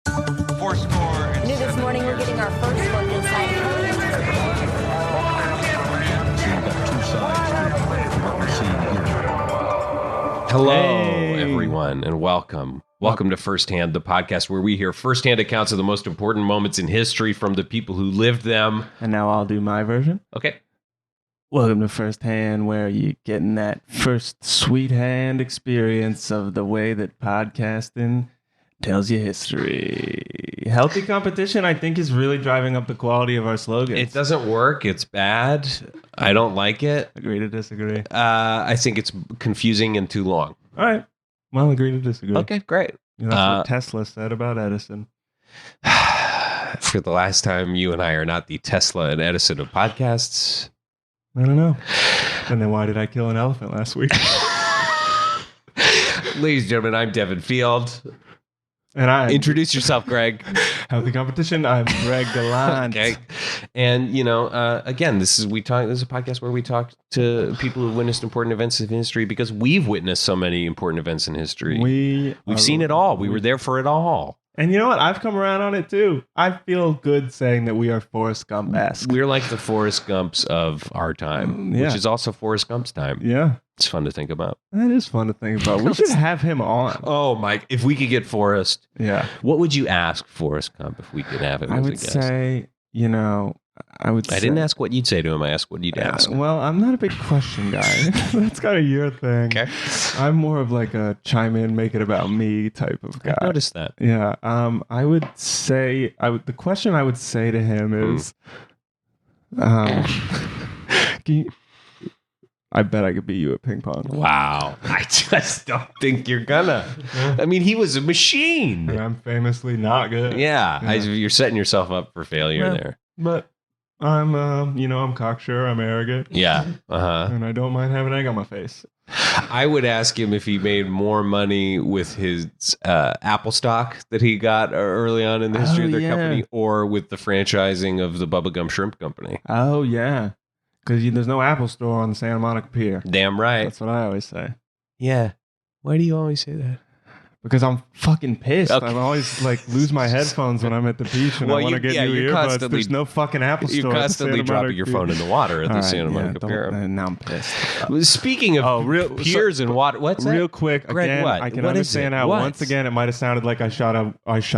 New this morning, we're getting our first look inside. Hello, everyone, and welcome. Welcome to Firsthand, the podcast where we hear firsthand accounts of the most important moments in history from the people who lived them. And now I'll do my version. Okay. Welcome to Firsthand, where you're getting that first sweet hand experience of the way that podcasting tells you history. Healthy competition, I think, is really driving up the quality of our slogans. It doesn't work. It's bad. I don't like it. Agree to disagree. I think it's confusing and too long. All right. Well, agree to disagree. Okay, great. That's what Tesla said about Edison. For the last time, you and I are not the Tesla and Edison of podcasts. I don't know. And then why did I kill an elephant last week? Ladies and gentlemen, I'm Devin Field. And I introduce yourself, Greg. Healthy competition. I'm Greg Gallant. Okay, and again, this is a podcast where we talk to people who witnessed important events in history because we've witnessed so many important events in history. We've seen it all. We were there for it all. And you know what? I've come around on it too. I feel good saying that we are Forrest Gump-esque. We're like the Forrest Gumps of our time, which is also Forrest Gump's time. Yeah. It's fun to think about. That is fun to think about. We should have him on. Oh, Mike, if we could get Forrest. Yeah. What would you ask Forrest Gump if we could have him as a guest? I would say... I didn't ask what you'd say to him. I asked what you'd ask. Well, I'm not a big question guy. That's kind of your thing. Okay. I'm more of like a chime in, make it about me type of guy. I noticed that. Yeah. I would say... the question I would say to him is... I bet I could beat you at ping pong. Wow. I just don't think you're gonna. I mean, he was a machine. And I'm famously not good. Yeah. You're setting yourself up for failure there. But I'm, I'm cocksure, I'm arrogant. Yeah. Uh-huh. And I don't mind having egg on my face. I would ask him if he made more money with his Apple stock that he got early on in the history of their company or with the franchising of the Bubblegum Shrimp Company. Oh, yeah. Because there's no Apple store on the Santa Monica Pier. Damn right. That's what I always say. Yeah. Why do you always say that? Because I'm fucking pissed. Okay. I always lose my headphones when I'm at the beach and I want to get new earbuds. There's no fucking Apple store. You're constantly dropping your phone in the water at the Santa Monica Pier. Now I'm pissed. Speaking of piers and water, what's that? Real quick, Greg, again, what? I can what understand how once again it might have sounded like I shot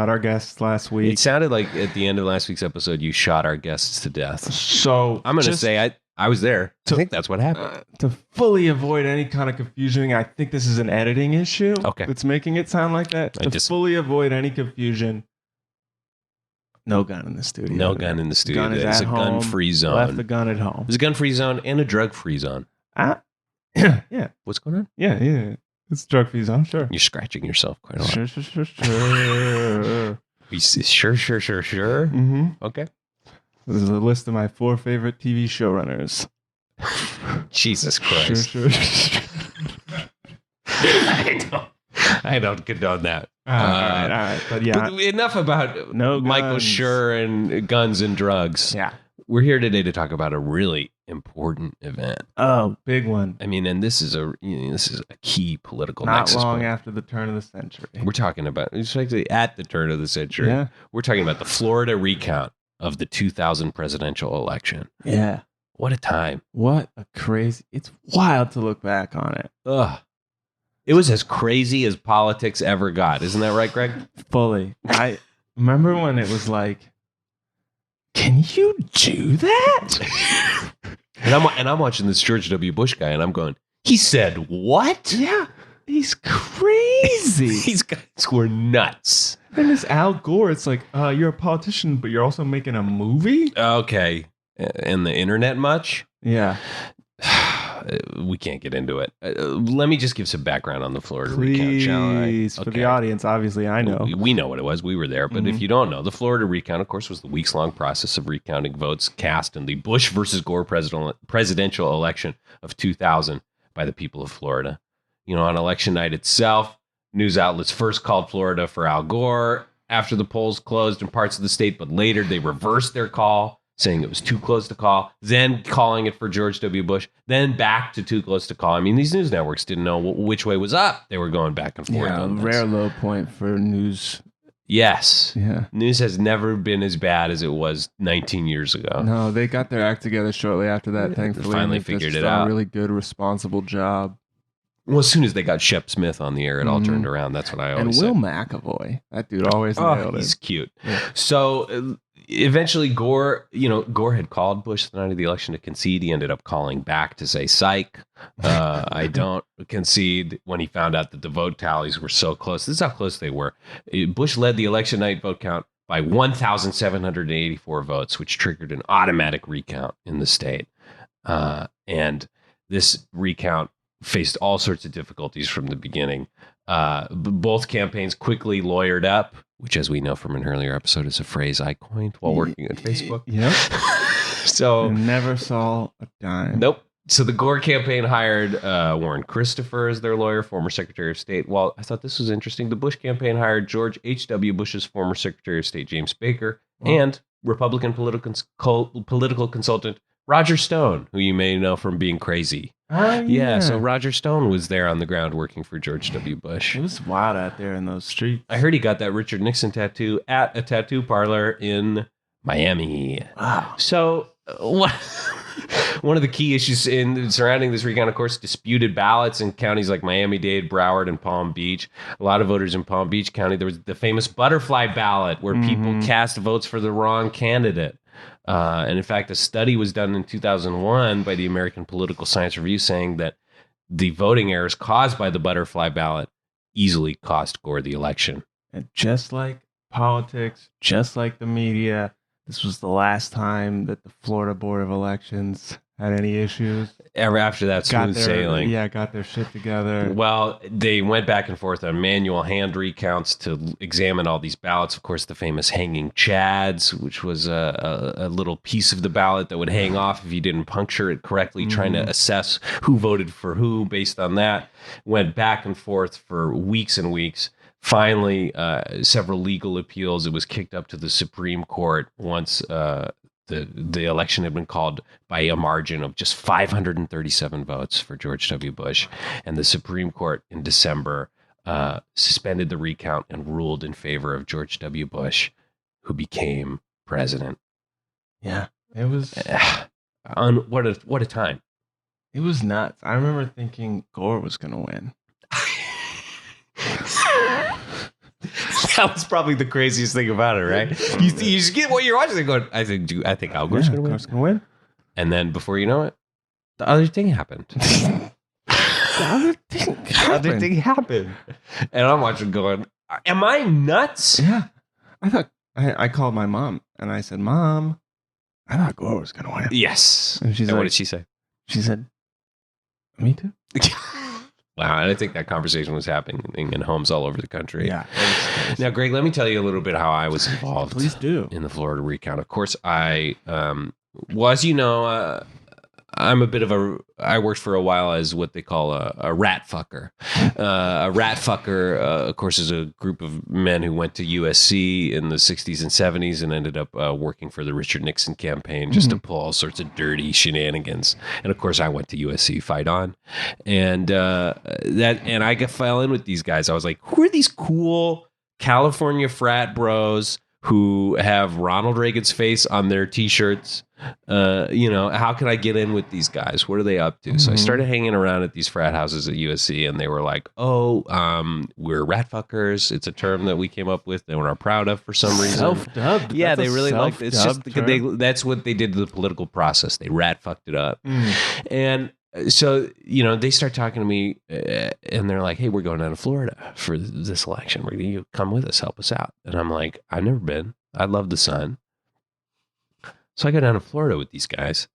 our guests last week. It sounded like at the end of last week's episode you shot our guests to death. So I'm going to say I was there. I think that's what happened. To fully avoid any kind of confusion, I think this is an editing issue that's making it sound like that. Fully avoid any confusion, no gun in the studio. No gun in the studio. Gun is it's at a home. gun-free zone. Left the gun at home. It's a gun-free zone and a drug-free zone. Yeah. What's going on? Yeah. It's a drug-free zone, sure. You're scratching yourself quite a lot. Sure. Sure. Mm-hmm. Okay. This is a list of my 4 favorite TV showrunners. Jesus Christ. Sure. I don't condone that. All right. But yeah. Enough about Michael Schur and guns and drugs. Yeah. We're here today to talk about a really important event. Oh, big one. I mean, and this is a key political nexus. Not long point. After the turn of the century. We're talking about, it's actually at the turn of the century. Yeah. We're talking about the Florida Recount of the 2000 presidential election. Yeah. What a time. What a crazy, it's wild to look back on it. Ugh. It was as crazy as politics ever got. Isn't that right, Greg? Fully. I remember when it was like, can you do that? and I'm watching this George W. Bush guy and I'm going, he said what? Yeah. He's crazy. These guys were nuts. And this Al Gore, it's like, you're a politician, but you're also making a movie? Okay. And the internet much? Yeah. We can't get into it. Let me just give some background on the Florida Recount, shall I? Okay. For the audience, obviously, I know. We know what it was. We were there. But if you don't know, the Florida Recount, of course, was the weeks-long process of recounting votes cast in the Bush versus Gore presidential election of 2000 by the people of Florida. You know, on election night itself, news outlets first called Florida for Al Gore after the polls closed in parts of the state, but later they reversed their call, saying it was too close to call, then calling it for George W. Bush, then back to too close to call. I mean, these news networks didn't know which way was up. They were going back and forth on this. Rare low point for news Yes. Yeah. News has never been as bad as it was 19 years ago. No, they got their act together shortly after that, thankfully. Finally and figured just it done out. A really good, responsible job. Well, as soon as they got Shep Smith on the air, it all turned around. That's what I And always Will say. McAvoy. That dude always nailed He's it. cute. Yeah. So eventually Gore had called Bush the night of the election to concede. He ended up calling back to say, psych, I don't concede, when he found out that the vote tallies were so close. This is how close they were. Bush led the election night vote count by 1,784 votes, which triggered an automatic recount in the state. And this recount faced all sorts of difficulties from the beginning. Both campaigns quickly lawyered up, which, as we know from an earlier episode, is a phrase I coined while working at Facebook. Yep. So I never saw a dime. nope. So the Gore campaign hired Warren Christopher as their lawyer, former Secretary of State. Well, I thought this was interesting. The Bush campaign hired George H.W. Bush's former Secretary of State, James Baker, and Republican political consultant Roger Stone, who you may know from Being Crazy. Yeah, so Roger Stone was there on the ground working for George W. Bush. It was wild out there in those streets. I heard he got that Richard Nixon tattoo at a tattoo parlor in Miami. Wow. So one of the key issues surrounding this recount, of course, disputed ballots in counties like Miami-Dade, Broward, and Palm Beach. A lot of voters in Palm Beach County, there was the famous butterfly ballot where people cast votes for the wrong candidate. And in fact, a study was done in 2001 by the American Political Science Review saying that the voting errors caused by the butterfly ballot easily cost Gore the election. And just like politics, just like the media, this was the last time that the Florida Board of Elections had any issues. Ever after that, smooth sailing. Yeah, got their shit together. Well, they went back and forth on manual hand recounts to examine all these ballots. Of course, the famous hanging chads, which was a little piece of the ballot that would hang off if you didn't puncture it correctly, trying to assess who voted for who based on that. Went back and forth for weeks and weeks. Finally, several legal appeals. It was kicked up to the Supreme Court once the election had been called by a margin of just 537 votes for George W. Bush. And the Supreme Court in December suspended the recount and ruled in favor of George W. Bush, who became president. Yeah, it was What a time. It was nuts. I remember thinking Gore was going to win. That was probably the craziest thing about it, right? You just get what you're watching and going, I think Al Gore's going to win. And then before you know it, the other thing happened. The other thing happened. And I'm watching going, am I nuts? Yeah. I thought, I called my mom and I said, Mom, I thought Gore was going to win. Yes. And she's like, what did she say? She said, me too. Wow, and I think that conversation was happening in homes all over the country. Yeah. Now, Greg, let me tell you a little bit how I was involved. Please do. In the Florida Recount. Of course, I as you know, I'm a bit of I worked for a while as what they call a rat fucker. A rat fucker, of course, is a group of men who went to USC in the 60s and 70s and ended up working for the Richard Nixon campaign just to pull all sorts of dirty shenanigans. And of course, I went to USC, fight on. And I fell in with these guys. I was like, who are these cool California frat bros who have Ronald Reagan's face on their T-shirts? How can I get in with these guys? What are they up to? So I started hanging around at these frat houses at USC, and they were like, we're rat fuckers. It's a term that we came up with and we're proud of for some reason. Self-dubbed. Yeah, That's they really liked it. It's just term. that's what they did to the political process. They rat fucked it up. And so, they start talking to me and they're like, hey, we're going down to Florida for this election. You come with us, help us out. And I'm like, I've never been. I love the sun. So I go down to Florida with these guys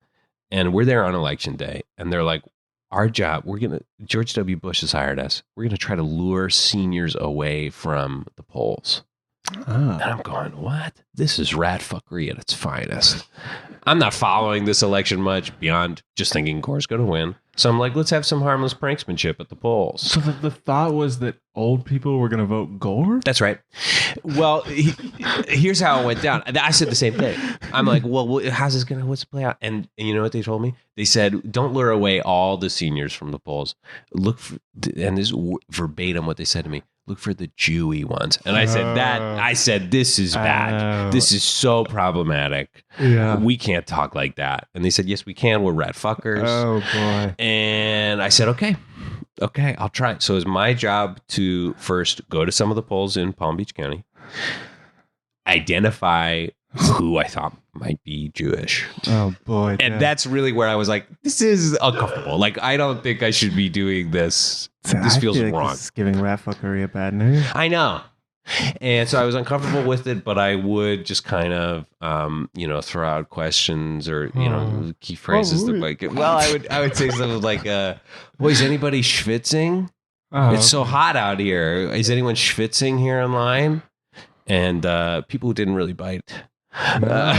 and we're there on election day. And they're like, our job, George W. Bush has hired us. We're going to try to lure seniors away from the polls. And I'm going, what? This is rat fuckery at its finest. I'm not following this election much beyond just thinking Gore's going to win. So I'm like, let's have some harmless pranksmanship at the polls. So the thought was that old people were going to vote Gore? That's right. Well, here's how it went down. I said the same thing. I'm like, well, what's it play out? And you know what they told me? They said, don't lure away all the seniors from the polls. And this is verbatim what they said to me. look for the Jewy ones. And I said, this is bad. This is so problematic. Yeah. We can't talk like that. And they said, yes, we can. We're rat fuckers. Oh, boy. And I said, okay, I'll try it. So it's my job to first go to some of the polls in Palm Beach County, identify who I thought might be Jewish. Oh, boy. And that's really where I was like, this is uncomfortable. Like, I don't think I should be doing this. This feels wrong. This is giving rat fuckery a bad name. I know. And so I was uncomfortable with it, but I would just kind of, throw out questions or, key phrases. I would say something like, boy, is anybody schwitzing? It's so hot out here. Is anyone schwitzing here online? And people who didn't really bite. But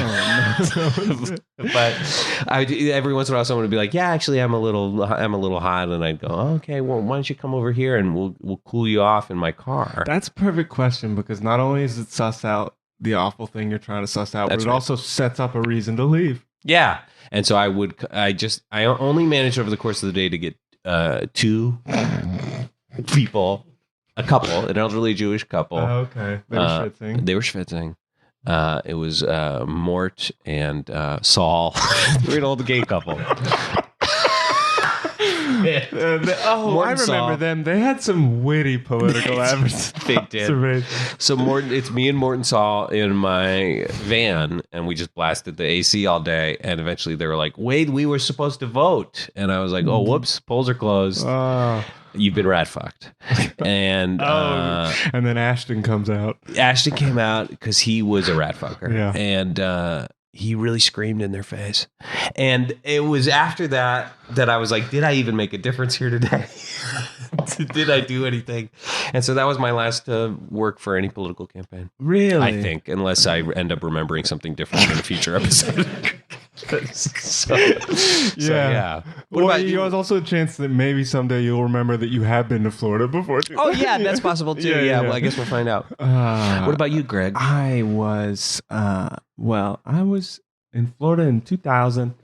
every once in a while someone would be like, yeah, actually I'm a little hot, and I'd go, oh, okay, well, why don't you come over here and we'll cool you off in my car. That's a perfect question, because not only is it suss out the awful thing you're trying to suss out, but it also sets up a reason to leave. Yeah. And so I only managed over the course of the day to get 2 people, a couple, an elderly Jewish couple. Oh, okay. They were schwitzing. It was Mort and Saul. We're an old gay couple. I remember them. They had some witty political adverts. They did. So it's me and Mort and Saul in my van, and we just blasted the AC all day. And eventually they were like, Wade, we were supposed to vote. And I was like, oh, whoops, polls are closed. You've been rat fucked. And and then Ashton comes out. Ashton came out because he was a rat fucker. Yeah. And he really screamed in their face. And it was after that I was like, did I even make a difference here today? Did I do anything? And so that was my last work for any political campaign. Really? I think, unless I end up remembering something different in a future episode. Yeah. What about you? There's also a chance that maybe someday you'll remember that you have been to Florida before too. Oh yeah, that's possible too. Yeah. Well, I guess we'll find out. What about you, Greg? I was in Florida in 2000.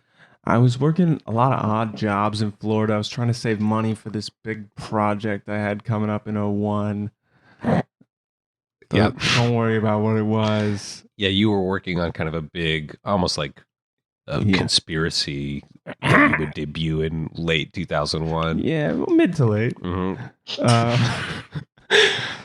I was working a lot of odd jobs in Florida. I was trying to save money for this big project I had coming up in 01. Don't worry about what it was. Yeah, you were working on kind of a big, almost like conspiracy that you would debut in late 2001. Yeah, mid to late. Mm-hmm.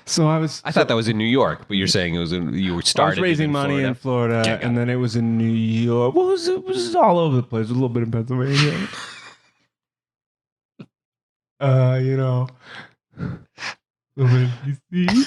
So I thought that was in New York, but you're saying you were starting. I was raising money in Florida, and then it was in New York. Well, it was all over the place. A little bit in Pennsylvania. A little bit in DC.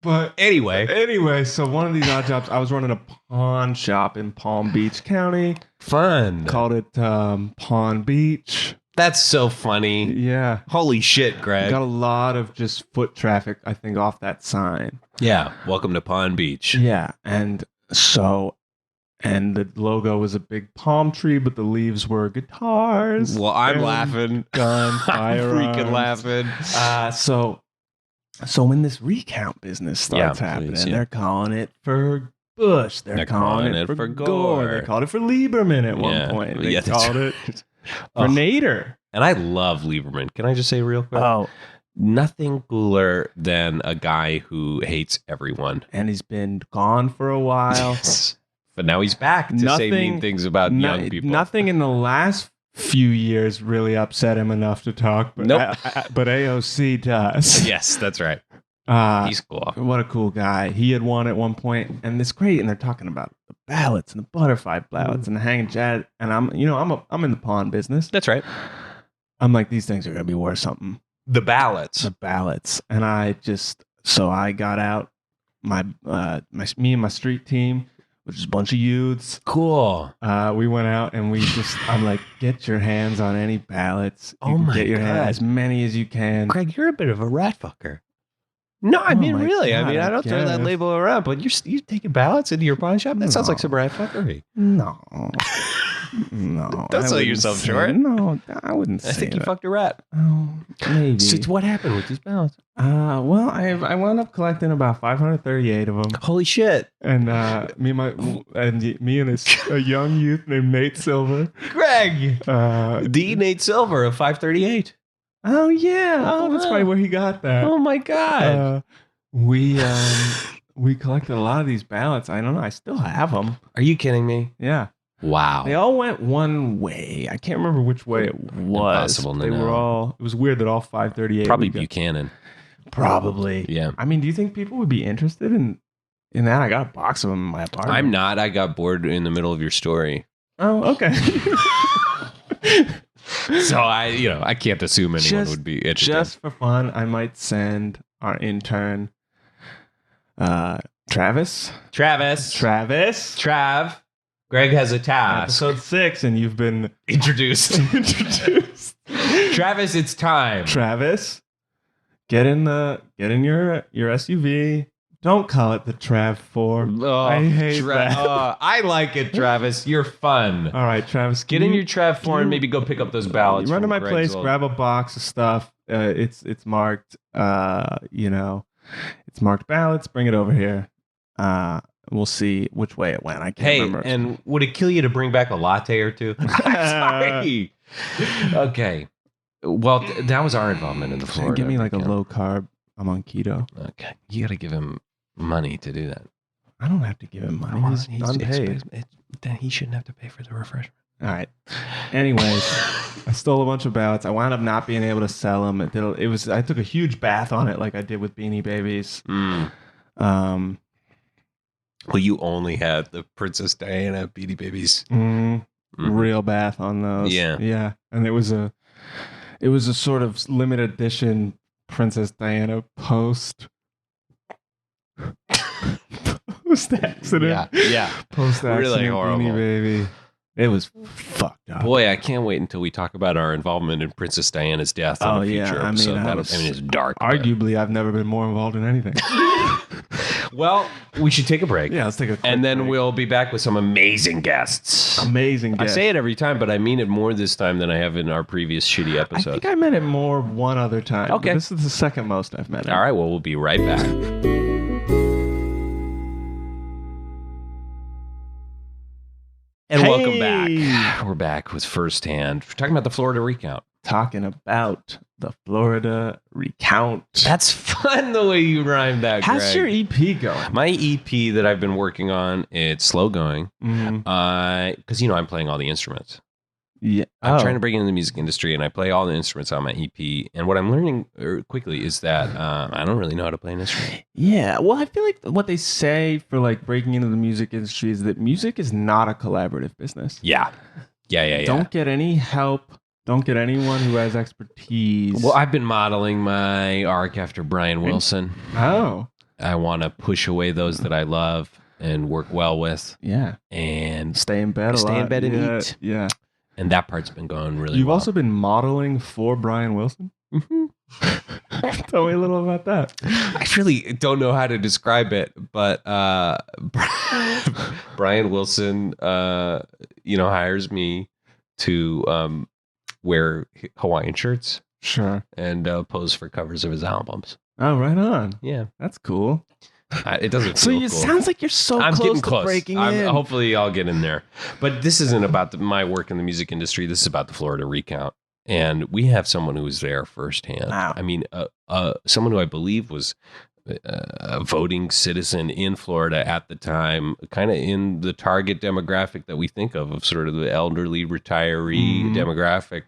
But anyway, so one of these odd jobs, I was running a pawn shop in Palm Beach County. Fun. Called it Pawn Beach. That's so funny. Yeah. Holy shit, Greg. Got a lot of just foot traffic, I think, off that sign. Yeah. Welcome to Pawn Beach. Yeah. And the logo was a big palm tree, but the leaves were guitars. Well, I'm laughing. Guns, firearms. I'm freaking laughing. So when this recount business starts happening, they're calling it for Bush. They're calling it for Gore. They called it for Lieberman at one point. They called it for Nader. And I love Lieberman. Can I just say real quick? Oh, nothing cooler than a guy who hates everyone. And he's been gone for a while. Yes. But now he's back to say mean things about young people. Nothing in the last few years really upset him enough to talk. But, nope. But AOC does. Yes, that's right. He's cool. What a cool guy. He had won at one point, and it's great. And they're talking about the ballots and the butterfly ballots and the hanging chat. And I'm in the pawn business. That's right. I'm like, these things are going to be worth something. The ballots. And I got out me and my street team, which is a bunch of youths. Cool. We went out and I'm like, get your hands on any ballots. Get your hands, as many as you can. Greg, you're a bit of a rat fucker. No, I mean, really. God, I don't throw that label around, but you're taking ballots into your pawn shop? That sounds like some rat fuckery. No. No. Don't sell yourself short. No, I wouldn't say I think that. you fucked a rat. Oh, maybe. So what happened with these ballots? Well, I wound up collecting about 538 of them. Holy shit. And me and a young youth named Nate Silver. Greg! Nate Silver of 538. Oh yeah. Oh, that's probably where he got that. Oh my God. We collected a lot of these ballots. I don't know. I still have them. Are you kidding me? Yeah. Wow. They all went one way. I can't remember which way it was. Impossible to They were know. all. It was weird that all 538. Probably Buchanan. Probably. Yeah. I mean, do you think people would be interested in that? I got a box of them in my apartment. I'm not. I got bored in the middle of your story. Oh, okay. So I can't assume anyone would be interested. Just for fun, I might send our intern, Travis. Trav. Greg has a task. Episode 6, and you've been Introduced. Travis, it's time. Travis, get in your SUV. Don't call it the Trav 4. Oh, I hate that. I like it, Travis. You're fun. All right, Travis, Get in your Trav 4 and maybe go pick up those ballots. You run to from my Greg's place, old- grab a box of stuff. It's marked. It's marked ballots. Bring it over here. We'll see which way it went. I can't remember. And would it kill you to bring back a latte or two? Sorry. Okay. Well, that was our involvement in the Florida. Give me like a Recount. low carb. I'm on keto. Okay. You got to give him money to do that. I don't have to give him money. He's unpaid. Then he shouldn't have to pay for the refreshment. All right. Anyways, I stole a bunch of ballots. I wound up not being able to sell them. I took a huge bath on it, like I did with Beanie Babies. Well, you only had the Princess Diana Beanie Babies. Real bath on those. Yeah. And it was a sort of limited edition Princess Diana post accident. Yeah. Post accident Really horrible. Beanie Baby. It was fucked up. Boy, I can't wait until we talk about our involvement in Princess Diana's death on a future episode. It's dark. Arguably, I've never been more involved in anything. Well, we should take a break. Yeah, let's take a quick And then break. we'll be back with some amazing guests. Amazing I guest. say it every time, but I mean it more this time than I have in our previous shitty I episodes. think I meant it more one other time. Okay. But this is the second most I've met it. All right, well, we'll be right back. And welcome back. We're back with Firsthand. We're talking about the Florida Recount. Talking about the Florida Recount. That's fun the way you rhymed that, How's Greg. your EP going? My EP that I've been working on, it's slow going. Mm-hmm. Because, I'm playing all the instruments. Yeah. I'm trying to break into the music industry, and I play all the instruments on my EP. And what I'm learning quickly is that I don't really know how to play an instrument. Yeah. Well, I feel like what they say for like breaking into the music industry is that music is not a collaborative business. Yeah. Don't get any help. Don't get anyone who has expertise. Well, I've been modeling my arc after Brian Wilson. Oh. I want to push away those that I love and work well with. Yeah. And Stay in bed a lot. Stay in bed and eat. Yeah. And that part's been going really You've well. also been modeling for Brian Wilson? Mm-hmm. Tell me a little about that. I really don't know how to describe it, but Brian Wilson, hires me to wear Hawaiian shirts Sure. and pose for covers of his albums. Oh, right on. Yeah, That's cool. it doesn't. So feel it cool. sounds like you're so I'm close getting to close. breaking in. Hopefully, I'll get in there. But this isn't about my work in the music industry. This is about the Florida Recount, and we have someone who was there firsthand. Wow. I mean, someone who I believe was a voting citizen in Florida at the time, kind of in the target demographic that we think of sort of the elderly retiree demographic.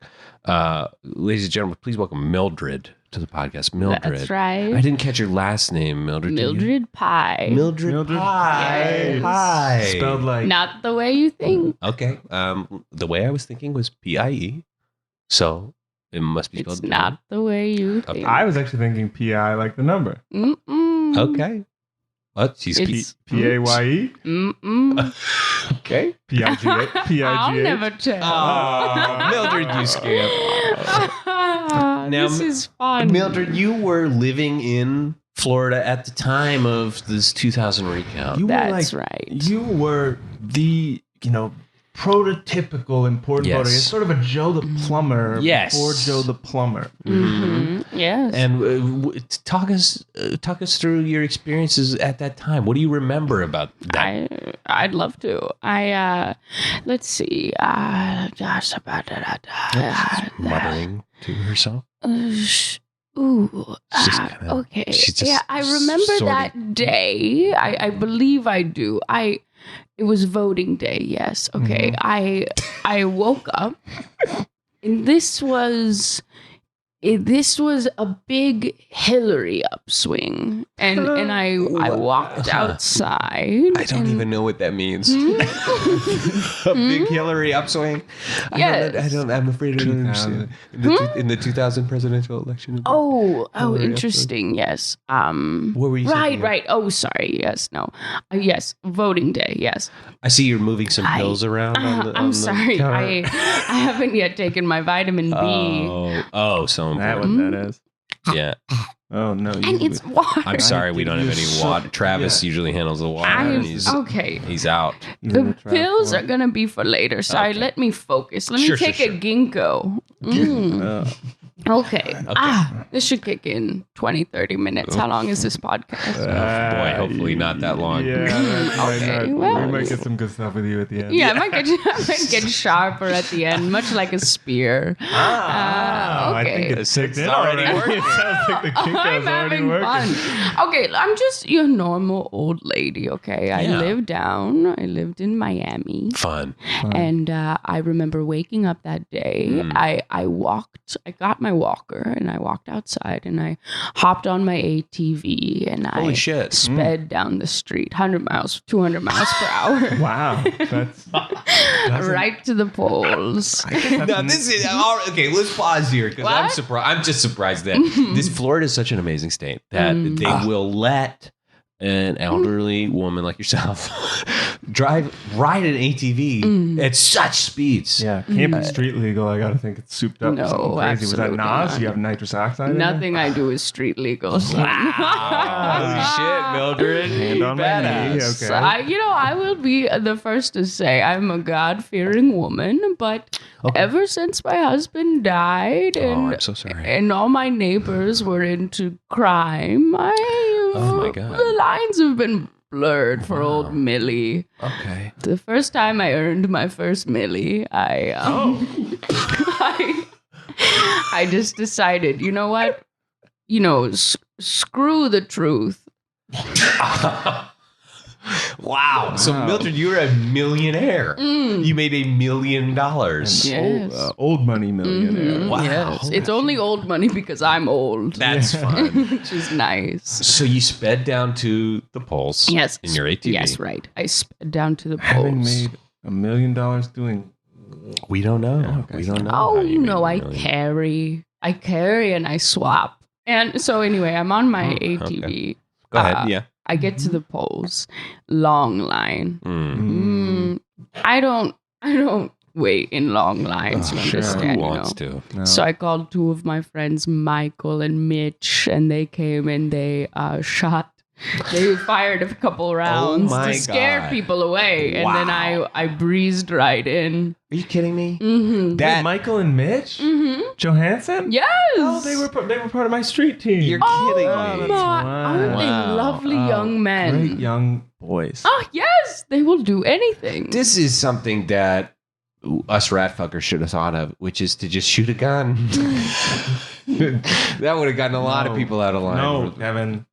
Ladies and gentlemen, please welcome Mildred to the podcast. Mildred. That's right. I didn't catch your last name, Mildred. did you? Mildred Pie. Mildred Pie. Yes. Hi. Spelled like Not the way you think. Okay. The way I was thinking was PIE. So it must be spelled It's not the way you Okay. think. I was actually thinking PI like the number. Mm-mm. Okay. What? She's It's- PAYE? Mm-mm. okay. PIGH? I'll never tell. Oh, Mildred, you scamp. Now, this is fun. Mildred, you were living in Florida at the time of this 2000 recount. You were That's like, right. You were the, prototypical important Yes. voter. It's sort of a Joe the Plumber Yes. before Joe the Plumber. Mhm. Yes. And talk us through your experiences at that time. What do you remember about that? I'd love to. Let's see. Gosh, about that. Muttering to herself. Ooh. She's kinda- Okay. she's just Yeah, I remember sorting. that day. I believe I do. It was voting day. Yes. Okay. I woke up, and this was a big Hillary upswing, and I walked outside. I don't even know what that means. A big Hillary upswing. Yes. I'm afraid I don't understand. In the 2000 presidential election. Oh, Hillary interesting. Yes. What were you saying? Right. Oh, sorry. Yes. No. Yes. Voting day. Yes. I see you're moving some pills around. I'm sorry. I haven't yet taken my vitamin B. So That what important. that is? Yeah. Oh no! And it's water. I'm sorry, we don't have any water. Travis usually handles the water. And Okay. he's out. The pills are going to be for later. Sorry, Okay. let me focus. Let me Sure, take sure. a ginkgo. Okay. This should kick in 20, 30 minutes. How long is this podcast? Boy, hopefully not that long. Yeah, Okay, well- we might get some good stuff with you at the end. Yeah, I might get sharper at the end, much like a spear. I think Okay. it's kicked in already already. working. It sounds like the I'm Kinko's already having working. fun. Okay, I'm just your normal old lady, okay? I Yeah. lived in Miami. Fun. And I remember waking up that day. I got my walker and I walked outside and I hopped on my ATV and Holy I shit. sped down the street, 100 miles, 200 miles per hour, Wow, that's right to the polls. Now this is okay. Let's pause here because I'm What? surprised. I'm just surprised that this Florida is such an amazing state that they will let an elderly woman like yourself ride an ATV at such speeds. yeah. Can't be street legal. I gotta think it's souped up. No, with something crazy. Was that absolutely Nas? not. You have nitrous oxide. in there? Nothing I do is street legal. So. Holy shit, Mildred! Hand on my knee. Badass. Okay. I will be the first to say I'm a God-fearing woman, but ever since my husband died and I'm so sorry. and all my neighbors were into crime, Oh my God. the lines have been blurred for old Millie. Okay. The first time I earned my first Millie, I just decided, you know what? Screw the truth. Wow. So Mildred, you were a millionaire. You made $1 million. Yes. Old money millionaire. Wow. Yes. It's only old money because I'm old. That's fun. Which is nice. So you sped down to the polls. Yes. In your ATV. Yes, right. I sped down to the Having polls. made $1 million doing. We don't know. We don't know. Oh, how you made I $1 million. carry and I swap. And so anyway, I'm on my ATV. okay. Go ahead. Yeah. I get to the polls. Long line. Mm. I don't wait in long lines. You Sure. understand? Who you wants know? to? No. So I called two of my friends, Michael and Mitch, and they came and they They fired a couple rounds my to scare God. people away, and then Wow. I breezed right in. Are you kidding me? Mm-hmm. That Michael and Mitch Johansson. Yes. Oh, they were part of my street team. You're Oh kidding my! me. Aren't they Wow. lovely young men? Great young boys. Oh yes, they will do anything. This is something that us rat fuckers should have thought of, which is to just shoot a gun. That would have gotten a lot of people out of line. No, Kevin.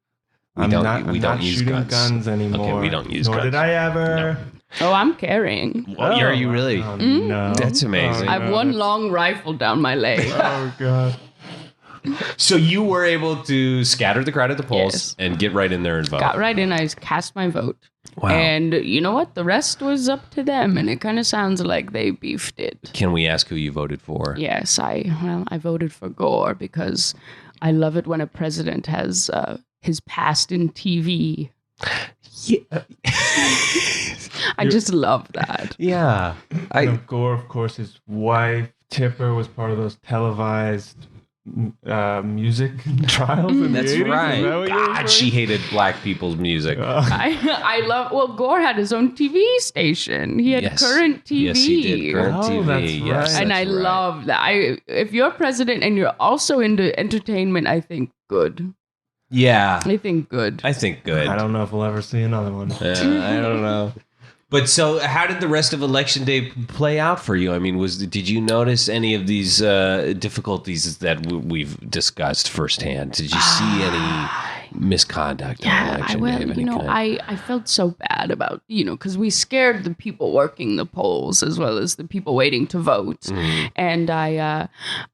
We I'm don't- not, we I'm don't not use shooting guns. anymore. Okay, we don't use Nor guns. did I ever. Oh, I'm carrying. Well, are you really? Oh, no. That's amazing. Oh, I have no, one that's- long rifle down my leg. Oh, God. So you were able to scatter the crowd at the polls Yes. and get right in there and vote. Got right in. I cast my vote. Wow. And you know what? The rest was up to them, and it kind of sounds like they beefed it. Can we ask who you voted for? Yes, I voted for Gore because I love it when a president has his past in TV. Yeah. I just love that. Yeah. You know, Gore, of course, his wife, Tipper, was part of those televised music trials in That's the 80s. right. Is that what you were God, she hated black people's music. I love. Well, Gore had his own TV station. He had Yes. current TV. Yes, he did. Current Oh, TV. that's Yes, right. And that's I right. love that. If you're president and you're also into entertainment, I think good. Yeah. I think good. I think good. I don't know if we'll ever see another one. I don't know. But so, how did the rest of Election Day play out for you? I mean, did you notice any of these difficulties that we've discussed firsthand? Did you see any misconduct on Election Day of any kind? I felt so bad about, because we scared the people working the polls as well as the people waiting to vote. And I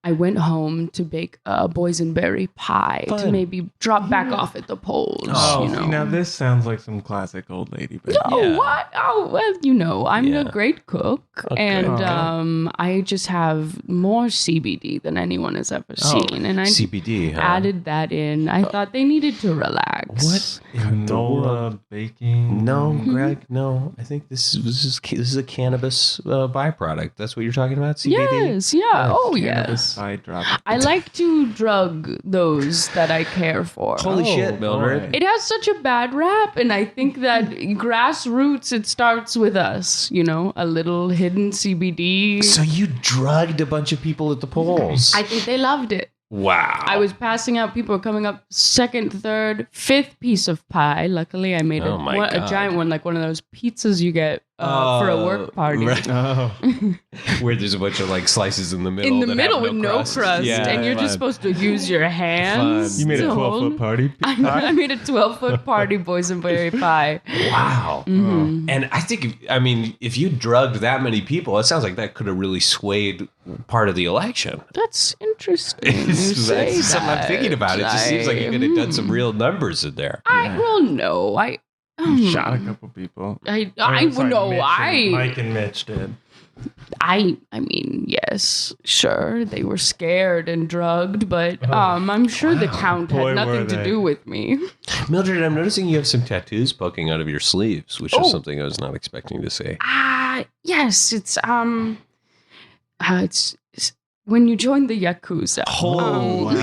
went home to bake a boysenberry pie to maybe drop back off at the polls. Now this sounds like some classic old lady baking. What? Oh, well, I'm a great cook, and I just have more CBD than anyone has ever seen, and I CBD added that in. I thought they needed to relax. What? Canola baking? No, Greg. No, I think this is a cannabis byproduct. That's what you're talking about. CBD. Yes. Yeah. Oh, Cannabis yes. side drop. I like to drug those that I care for. Holy shit, Mildred! It has such a bad rap, and I think that grassroots, it starts with us, a little hidden CBD. So you drugged a bunch of people at the polls. I think they loved it. Wow. I was passing out. People were coming up second, third, fifth piece of pie. Luckily, I made a giant one, like one of those pizzas you get for a work party. Right. Where there's a bunch of like slices in the middle. In the middle with no crust. Yeah, and you're just supposed to use your hands. You made a 12-foot party pie? I made a 12-foot party boysenberry pie. Wow. Mm-hmm. And I think, if you drugged that many people, it sounds like that could have really swayed part of the election. That's interesting. That's something I'm thinking about. It just seems like you could have done some real numbers in there. No. Shot a couple people. Mike and Mitch did. I mean, yes, sure, they were scared and drugged, but I'm sure the count had nothing to do with me. Mildred, I'm noticing you have some tattoos poking out of your sleeves, which is something I was not expecting to see. Yes, it's when you join the Yakuza. Holy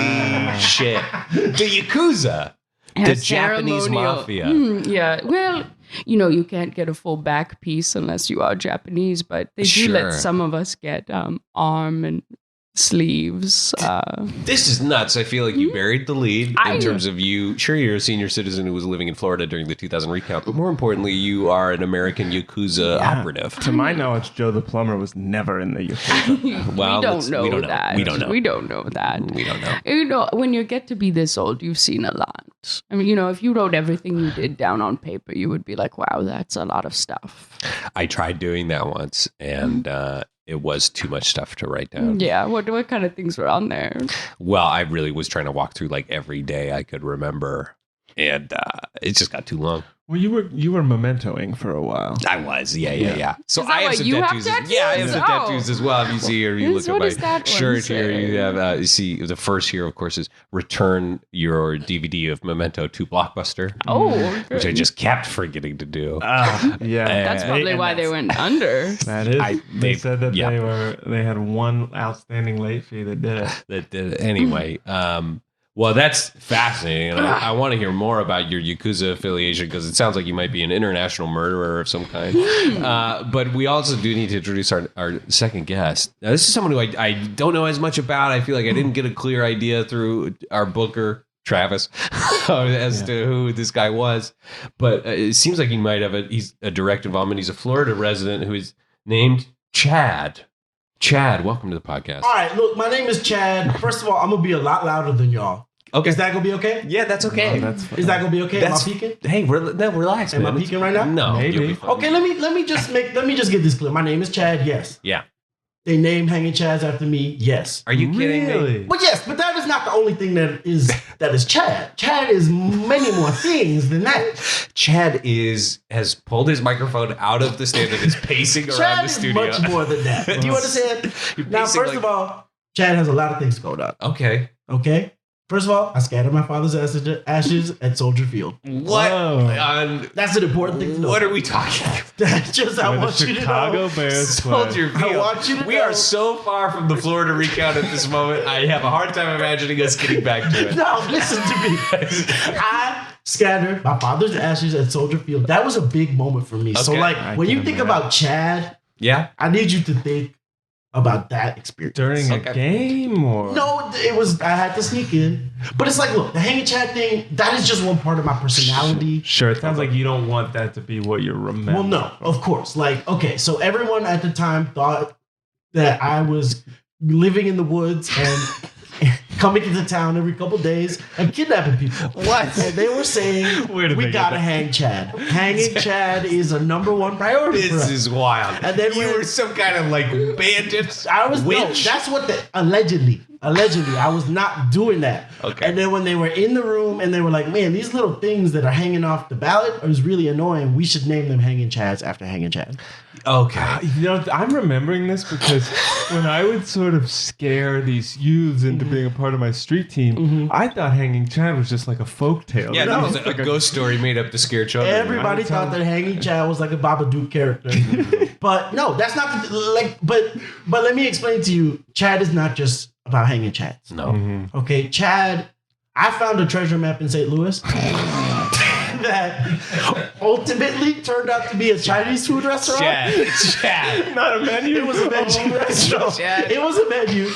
shit. The Yakuza! The Japanese mafia. Yeah, well, you can't get a full back piece unless you are Japanese, but they do let some of us get arm and sleeves. This is nuts. I feel like you buried the lead in terms of you. Sure, you're a senior citizen who was living in Florida during the 2000 recount, but more importantly, you are an American Yakuza operative. To my knowledge, Joe the plumber was never in the Yakuza. Well, we don't know that. We don't know. We don't know that. We don't know. When you get to be this old, you've seen a lot. I mean, if you wrote everything you did down on paper, you would be like, wow, that's a lot of stuff. I tried doing that once, and it was too much stuff to write down. Yeah, what kind of things were on there? Well, I really was trying to walk through like every day I could remember, and it just got too long. Well, you were mementoing for a while. I was, yeah. So I have some tattoos. Yeah, I have some tattoos as well. If you see here, you look at my shirt here. You have, you see, the first here, of course, is return your DVD of Memento to Blockbuster. Oh, which I just kept forgetting to do. Yeah, that's probably why they went under. That is. They said that they had one outstanding late fee that did it. That did it anyway. Well, that's fascinating, and I want to hear more about your Yakuza affiliation because it sounds like you might be an international murderer of some kind. But we also do need to introduce our second guest. Now, this is someone who I don't know as much about. I feel like I didn't get a clear idea through our booker, Travis, as to who this guy was. But it seems like he might have he's a direct involvement. He's a Florida resident who is named Chad. Chad, welcome to the podcast. All right, look, my name is Chad. First of all, I'm going to be a lot louder than y'all. Okay. Is that going to be okay? Yeah, that's okay. No, that's fine. Is that going to be okay? Am I peeking? Hey, relax, man. Am I peeking right now? No. Maybe. Okay, let me just get this clear. My name is Chad, yes. Yeah. They named Hanging Chads after me, yes. Are you kidding Really? me? But yes, but that is not the only thing that is Chad. Chad is many more things than that. Chad has pulled his microphone out of the stand and is pacing around Chad the is studio. much more than that. Do you understand? Now, first of all, Chad has a lot of things going on. Okay. Okay? First of all, I scattered my father's ashes at Soldier Field. What? That's an important thing to know. What are we talking about? That's just I want you to know. Chicago Bears Soldier Field. I want you to We know. are so far from the Florida Recount at this moment. I have a hard time imagining us getting back to it. No, listen to me. I scattered my father's ashes at Soldier Field. That was a big moment for me. So, Okay. like, when you think about Chad, Yeah. I need you to think about that experience. During a game or No, it was. I had to sneak in, but it's like, look, the hanging Chad thing. That is just one part of my personality. Sure, it sounds like you don't want that to be what you remember. Well, no, of course. Like, okay, so everyone at the time thought that I was living in the woods and coming into town every couple days and kidnapping people. What? And they were saying, Where did we they get gotta that? hang Chad. Hanging Chad is a number one priority for us. This is wild. And then you when- were some kind of like bandit. I was no, witch. that's what the allegedly I was not doing that. Okay. And then when they were in the room and they were like, man, these little things that are hanging off the ballot is really annoying. We should name them hanging Chads after hanging Chad. Okay. You know, I'm remembering this because when I would sort of scare these youths into being a part of my street team, I thought Hanging Chad was just like a folk tale. Yeah, No. that was a ghost story made up to scare children. Everybody thought that hanging Chad was like a Babadook character. But no, that's not the, like but let me explain to you, Chad is not just about hanging Chads. No. Okay, Chad, I found a treasure map in St. Louis that ultimately turned out to be a Chinese food restaurant. Chad. Not a menu. It was a menu restaurant. Chad. It was a menu.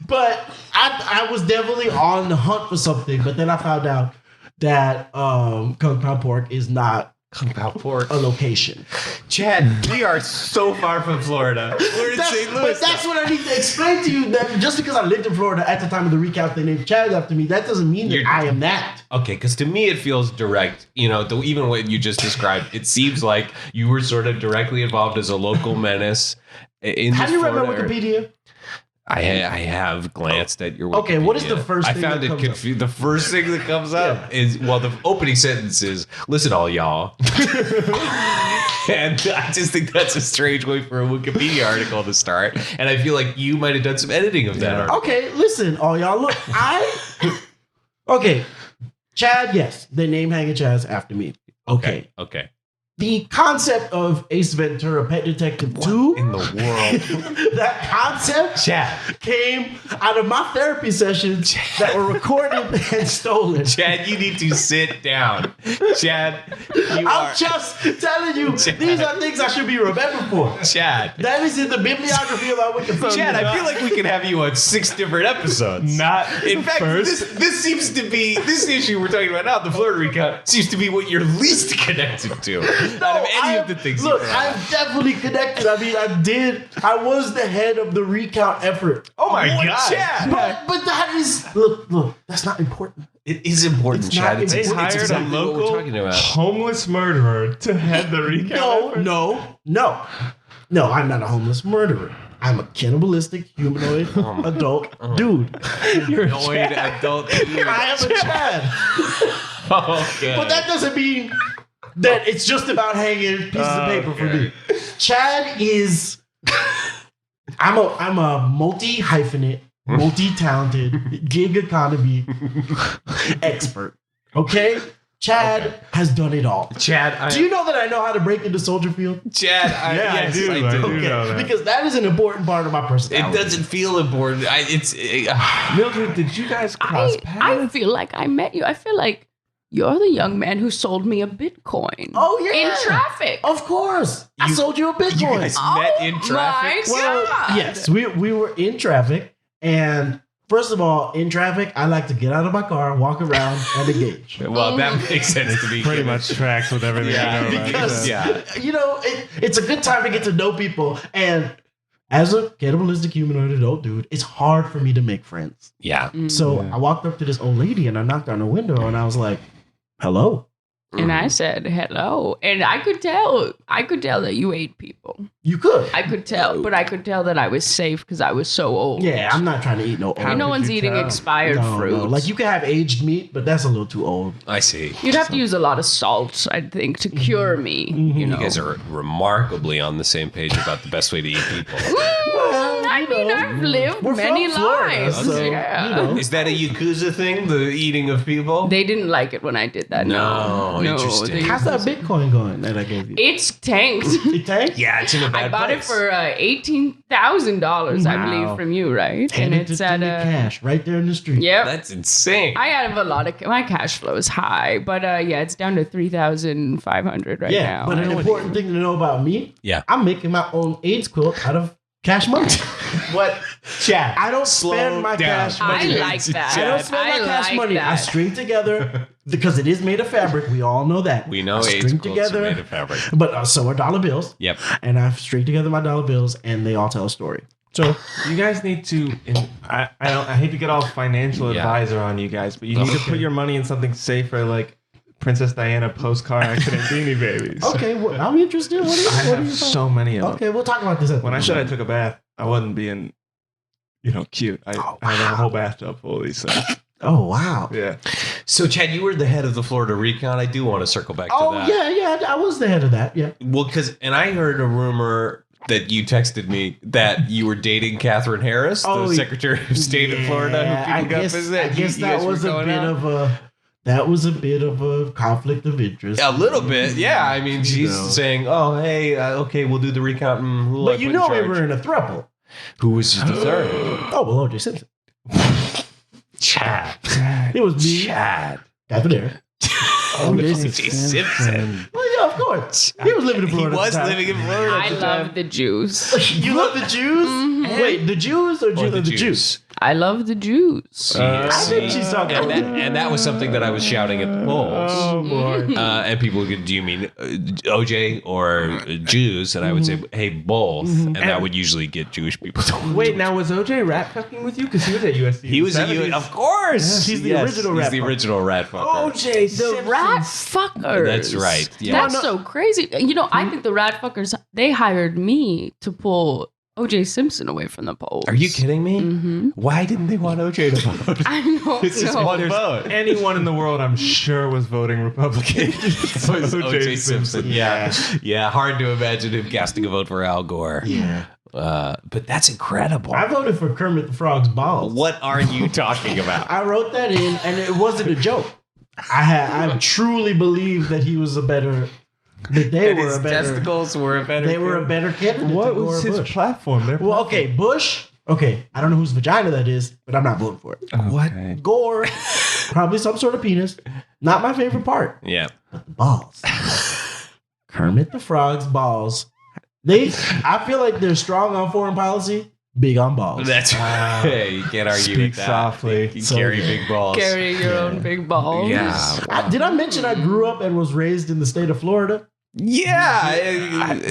But I was definitely on the hunt for something. But then I found out that Kung Pao Pork is not Kung Pao Pork. a location. Chad, we are so far from Florida. We're in St. Louis. But that's what I need to explain to you. That just because I lived in Florida at the time of the recount, they named Chad after me. That doesn't mean that You're- I am that. Okay, because to me it feels direct. You know, even what you just described, it seems like you were sort of directly involved as a local menace. In Have this you read my Florida area. Wikipedia? I have glanced at your Wikipedia. Okay, what is the first I thing found that it comes up? confused. The first thing that comes up is, well, the opening sentence is, listen, all y'all. And I just think that's a strange way for a Wikipedia article to start. And I feel like you might have done some editing of that article. Okay, listen, all y'all. Look, Okay, Chad, yes, they named Hanging Chads after me. Okay. Okay. The concept of Ace Ventura Pet Detective 2, In the world. that concept Chad. came out of my therapy sessions that were recorded and stolen. Chad, you need to sit down. Chad, you I'm are. just telling you, Chad. these are things I should be remembered for. Chad. That is in the bibliography of my Wikipedia. Chad, I feel like we could have you on 6 different episodes. Not In fact, first. this seems to be, this issue we're talking about now, the Florida Recount, seems to be what you're least connected to. Out of any of the things look, you brought up. I'm definitely connected. I mean, I was the head of the recount effort. Oh my What, god! Chad? But that is, look, that's not important. It is important, It's Chad. not- It's, They it's hired exactly a what we're local talking about. homeless murderer to head the recount. No, I'm not a homeless murderer. I'm a cannibalistic humanoid adult dude. You're a Annoyed Chad. adult dude. I am a Chad. Okay. But that doesn't mean that it's just about hanging pieces of paper for me. Chad is I'm a multi-hyphenate, multi-talented, gig economy expert. Okay? Chad has done it all. Chad, Do you know that I know how to break into Soldier Field? Chad, Yeah, I yes, do. I do Okay, know that. because that is an important part of my It personality. doesn't feel important. Mildred, did you guys cross I paths? feel like I met you. I feel like you're the young man who sold me a Bitcoin. Oh, yeah. In traffic. Of course. I sold you a Bitcoin. You guys met in traffic? My Well, God. yes, we were in traffic, and first of all, in traffic, I like to get out of my car, walk around, and engage. Well, that makes sense to me. Pretty much tracks with everything Yeah, I know about Because it. Yeah. you know, it's a good time to get to know people, and as a cannibalistic humanoid adult dude, it's hard for me to make friends. Yeah. So Yeah. I walked up to this old lady and I knocked on her window, and I was like, "Hello." And I said hello. And I could tell that you ate people. You could. I could tell, but I could tell that I was safe because I was so old. Yeah, I'm not trying to eat no old. How no could one's you eating tell? expired fruit. No. Like you can have aged meat, but that's a little too old. I see. You'd have to use a lot of salt, I think, to cure me. You know, You guys are remarkably on the same page about the best way to eat people. I mean, I've lived we're many from Florida, lives. so, yeah. you know. Is that a Yakuza thing, the eating of people? They didn't like it when I did that. No, No, interesting. they- How's that Bitcoin going that I gave you? It's tanked. It tanked? Yeah, it's in a bad I bought it place. for $18,000, I Wow. believe, from you, right? And it's at cash right there in the street. Yep. That's insane. I have a lot of my cash flow is high, but yeah, it's down to 3,500 right Yeah, now. but an important thing to know about me, Yeah. I'm making my own AIDS quilt out of cash money. What? Chad. I don't slow spend my down. cash I money. like that. I don't spend my cash like money. I that. string together because it is made of fabric. We all know that. We know I AIDS string quilts are together, made of fabric. but so are dollar bills. Yep. And I've stringed together my dollar bills, and they all tell a story. So You guys need to. I hate to get all financial Yeah. advisor on you guys, but you need to put your money in something safer, like Princess Diana post-car accident Beanie Babies. okay, well, I'm interested. What are you? I What are have you so many of them. Okay, we'll talk about this. When I said I took a bath, I wasn't being, cute. I had a whole bathtub full of these things. Oh wow. Yeah. So, Chad, you were the head of the Florida Recount. I do want to circle back to Oh that. yeah. I was the head of that. Yeah. Well, and I heard a rumor that you texted me that you were dating Catherine Harris, the Secretary of State of Florida, who people got visit. I guess that was a bit of a. That was a bit of a conflict of interest. A little bit, yeah. I mean, she's saying, "Oh, hey, okay, we'll do the recount." Who But you know we were in a throuple. Who was the third? Oh well, O.J. Simpson. Chad. It was me. Chad. Catherine Harris. O.J. Simpson. Well, yeah, of course. He was living in Florida. He was living in Florida. I love the Jews. You love the Jews? Mhm. Wait, the Jews or the Jews? I love the Jews. I think she's talking about and that was something that I was shouting at the polls. Oh boy. And people would go, do you mean OJ or Jews? And I would say, hey, both. And that would usually get Jewish people to Wait, now was OJ rat fucking with you? Because he was at USC. He was of course. He's the original rat He's the fucker. original rat fucker. OJ The rat fuckers. That's right. Yeah. That's so crazy. I think the rat fuckers, they hired me to pull O.J. Simpson away from the polls. Are you kidding me? Mm-hmm. Why didn't they want OJ to vote? I don't It's just know. one vote. Anyone in the world, I'm sure, was voting Republican. So it's O.J. Simpson. Yeah. Hard to imagine him casting a vote for Al Gore. Yeah. But that's incredible. I voted for Kermit the Frog's balls. What are you talking about? I wrote that in, and it wasn't a joke. I truly believe that he was a better. That they And were his a better. testicles were a better. They were a better candidate. What than Gore was or his Bush. platform? Well, okay, Bush. Okay, I don't know whose vagina that is, but I'm not voting for it. What? Gore, probably some sort of penis. Not my favorite part. Yeah. Balls. Kermit the Frog's balls. I feel like they're strong on foreign policy, big on balls. That's hey, you can't argue Speak with that. softly. You So carry good. big balls. Carry your own big balls. Yeah. Did I mention I grew up and was raised in the state of Florida? Yeah.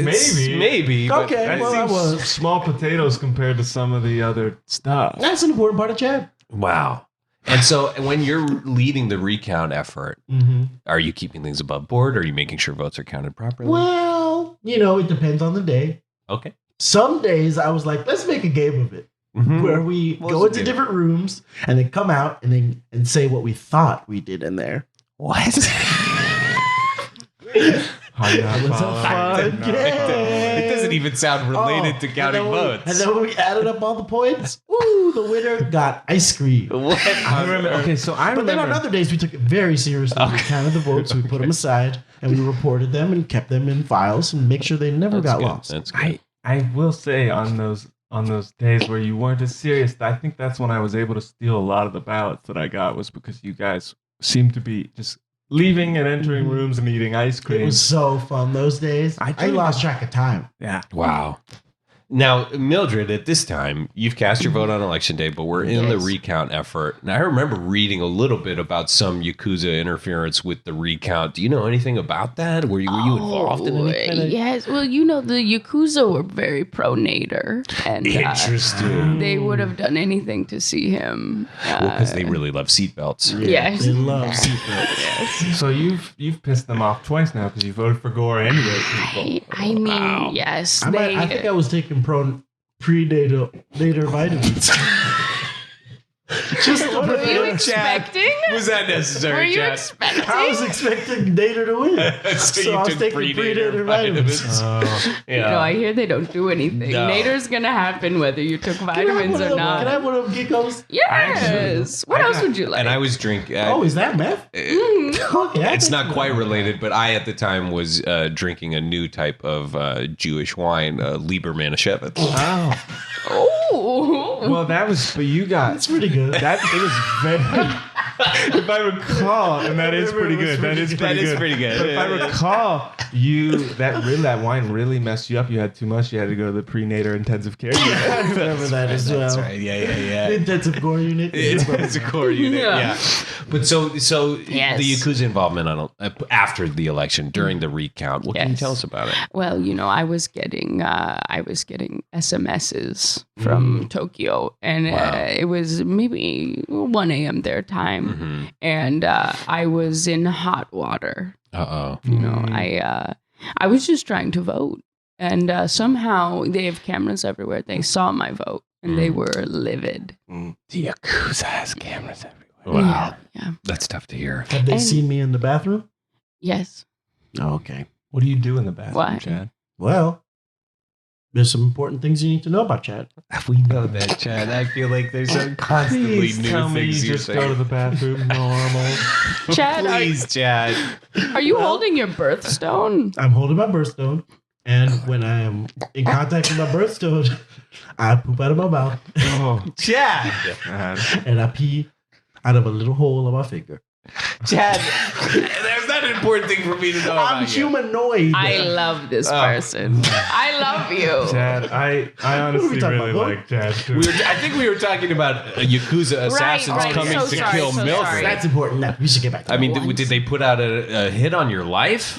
Maybe. but Okay, That well, I seems was. small potatoes compared to some of the other stuff. That's an important part of Chad. Wow. And so when you're leading the recount effort, are you keeping things above board? Or are you making sure votes are counted properly? Well, it depends on the day. Okay. Some days I was like, let's make a game of it. Where we What's go the into game? different rooms and then come out and say what we thought we did in there. What? It was a fun game. It doesn't even sound related to counting votes. And then when we added up all the points, the winner got ice cream. What? I remember. Okay, so I But then on remember. other days, we took it very seriously. We counted the votes, we put them aside, and we reported them and kept them in files and make sure they never That's got good. lost. That's good. I will say on those days where you weren't as serious, I think that's when I was able to steal a lot of the ballots that I got, was because you guys seemed to be just leaving and entering rooms and eating ice It cream. was so fun those days. I lost track of time. Yeah. Wow. Now, Mildred, at this time, you've cast your vote on election day, but we're in the Yes. recount effort. Now, I remember reading a little bit about some Yakuza interference with the recount. Do you know anything about that? Were you involved in any kind of... Yes. Well, the Yakuza were very pro Nader. And Interesting. they would have done anything to see him. Because they really love seatbelts. Yes. They love seatbelts. So you've pissed them off twice now because you voted for Gore and you voted for I mean, yes. I think I was taking prenatal vitamins. Just to Were you prepare. expecting? Was that necessary, Were you Chad? expecting? I was expecting Nader to win. So I was you took taking prenatal prenatal vitamins. Yeah. I hear they don't do anything. No. Nader's gonna happen whether you took Can I have vitamins one of or them- not. Can I have one of them geckos? Yes. What else would you like? And I was drinking... Oh, is that meth? Okay, I It's think not quite related, but I at the time was drinking a new type of Jewish wine, Lieberman Shevitz. Oh. Oh. Well, that was, but you got It's pretty good. that. It was very. If I recall, and that is pretty good. That is pretty good. That is pretty good. But if I recall, that wine really messed you up. You had too much. You had to go to the prenatal intensive care unit. I remember that as well. That's right. Yeah. The intensive core unit. It's a core unit. Yeah. But so Yes. the Yakuza involvement after the election, during the recount. What can you tell us about it? Well, I was getting SMSs from Tokyo, and it was maybe 1 a.m. their time, and I was in hot water. I was just trying to vote, and somehow they have cameras everywhere. They saw my vote, and they were livid. The Yakuza has cameras everywhere. Wow. Yeah. That's tough to hear. Have they seen me in the bathroom? Yes. Oh, okay. What do you do in the bathroom, Why? Chad? Well, there's some important things you need to know about Chad. We know that, Chad. I feel like there's constantly Please new tell me things you you just just go to the bathroom normal. Chad, Please, Chad. are you holding your birthstone? I'm holding my birthstone, and when I am in contact with my birthstone, I poop out of my mouth Oh, Chad. and I pee out of a little hole on my finger. Chad. There's not an important thing for me to know I'm about you. humanoid. I love this person. I love you. Chad, I honestly talking really about? like Chad too. I think we were talking about Yakuza assassins right. coming So to sorry, kill so Mildred. sorry. That's important. Now, we should get back to I mean, that. did they put out a hit on your life?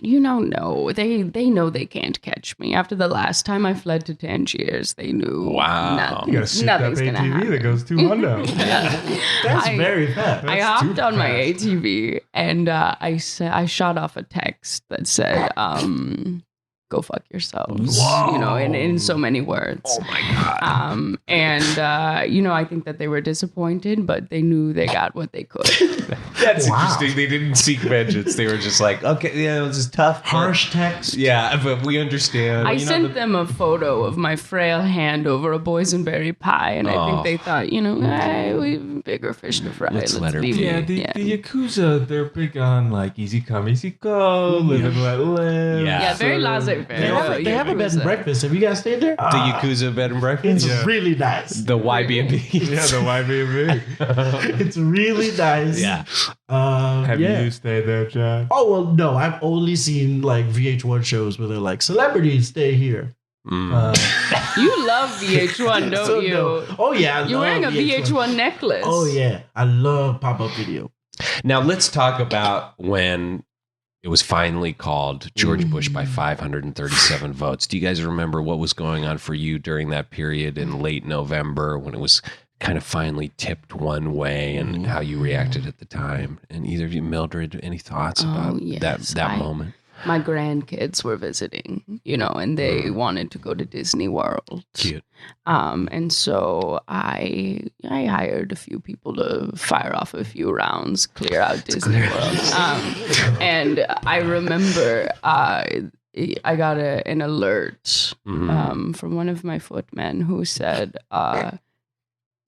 No. They know they can't catch me. After the last time I fled to Tangiers, they knew. Wow. You gotta sit up nothing's gonna ATV happen. that goes 200. That's I- very fast. I That's hopped too on my fast. ATV and I shot off a text that said, "Go fuck yourselves," in so many words. Oh my God. I think that they were disappointed, but they knew they got what they could. That's Wow. interesting. They didn't seek vengeance. They were just like, okay, yeah, this is tough. Harsh text. Yeah, but we understand. I sent them a photo of my frail hand over a boysenberry pie, and I think they thought, hey, we have bigger fish to fry. Let's let her leave be. it." Yeah, the Yakuza, they're big on like easy come, easy go, live and let live. Yeah. Yeah, very So- laissez-faire. They have a bed and breakfast. Have you guys stayed there? The Yakuza bed and breakfast? It's really nice. The YB&B. Yeah, the YBB. It's really nice. Yeah. Have yeah. you stayed there, Chad? Oh, well, no. I've only seen like VH1 shows where they're like, celebrities stay here. You love VH1, don't So, you? no. Oh, yeah. I You're love wearing a VH1 necklace. Oh, yeah. I love pop-up video. Now let's talk about when it was finally called George Bush by 537 votes. Do you guys remember what was going on for you during that period in late November when it was kind of finally tipped one way, and how you reacted at the time? And either of you, Mildred, any thoughts about yes. that moment? My grandkids were visiting, and they wanted to go to Disney World. Cute. And so I hired a few people to fire off a few rounds, clear out Disney World. And I remember I got an alert from one of my footmen who said,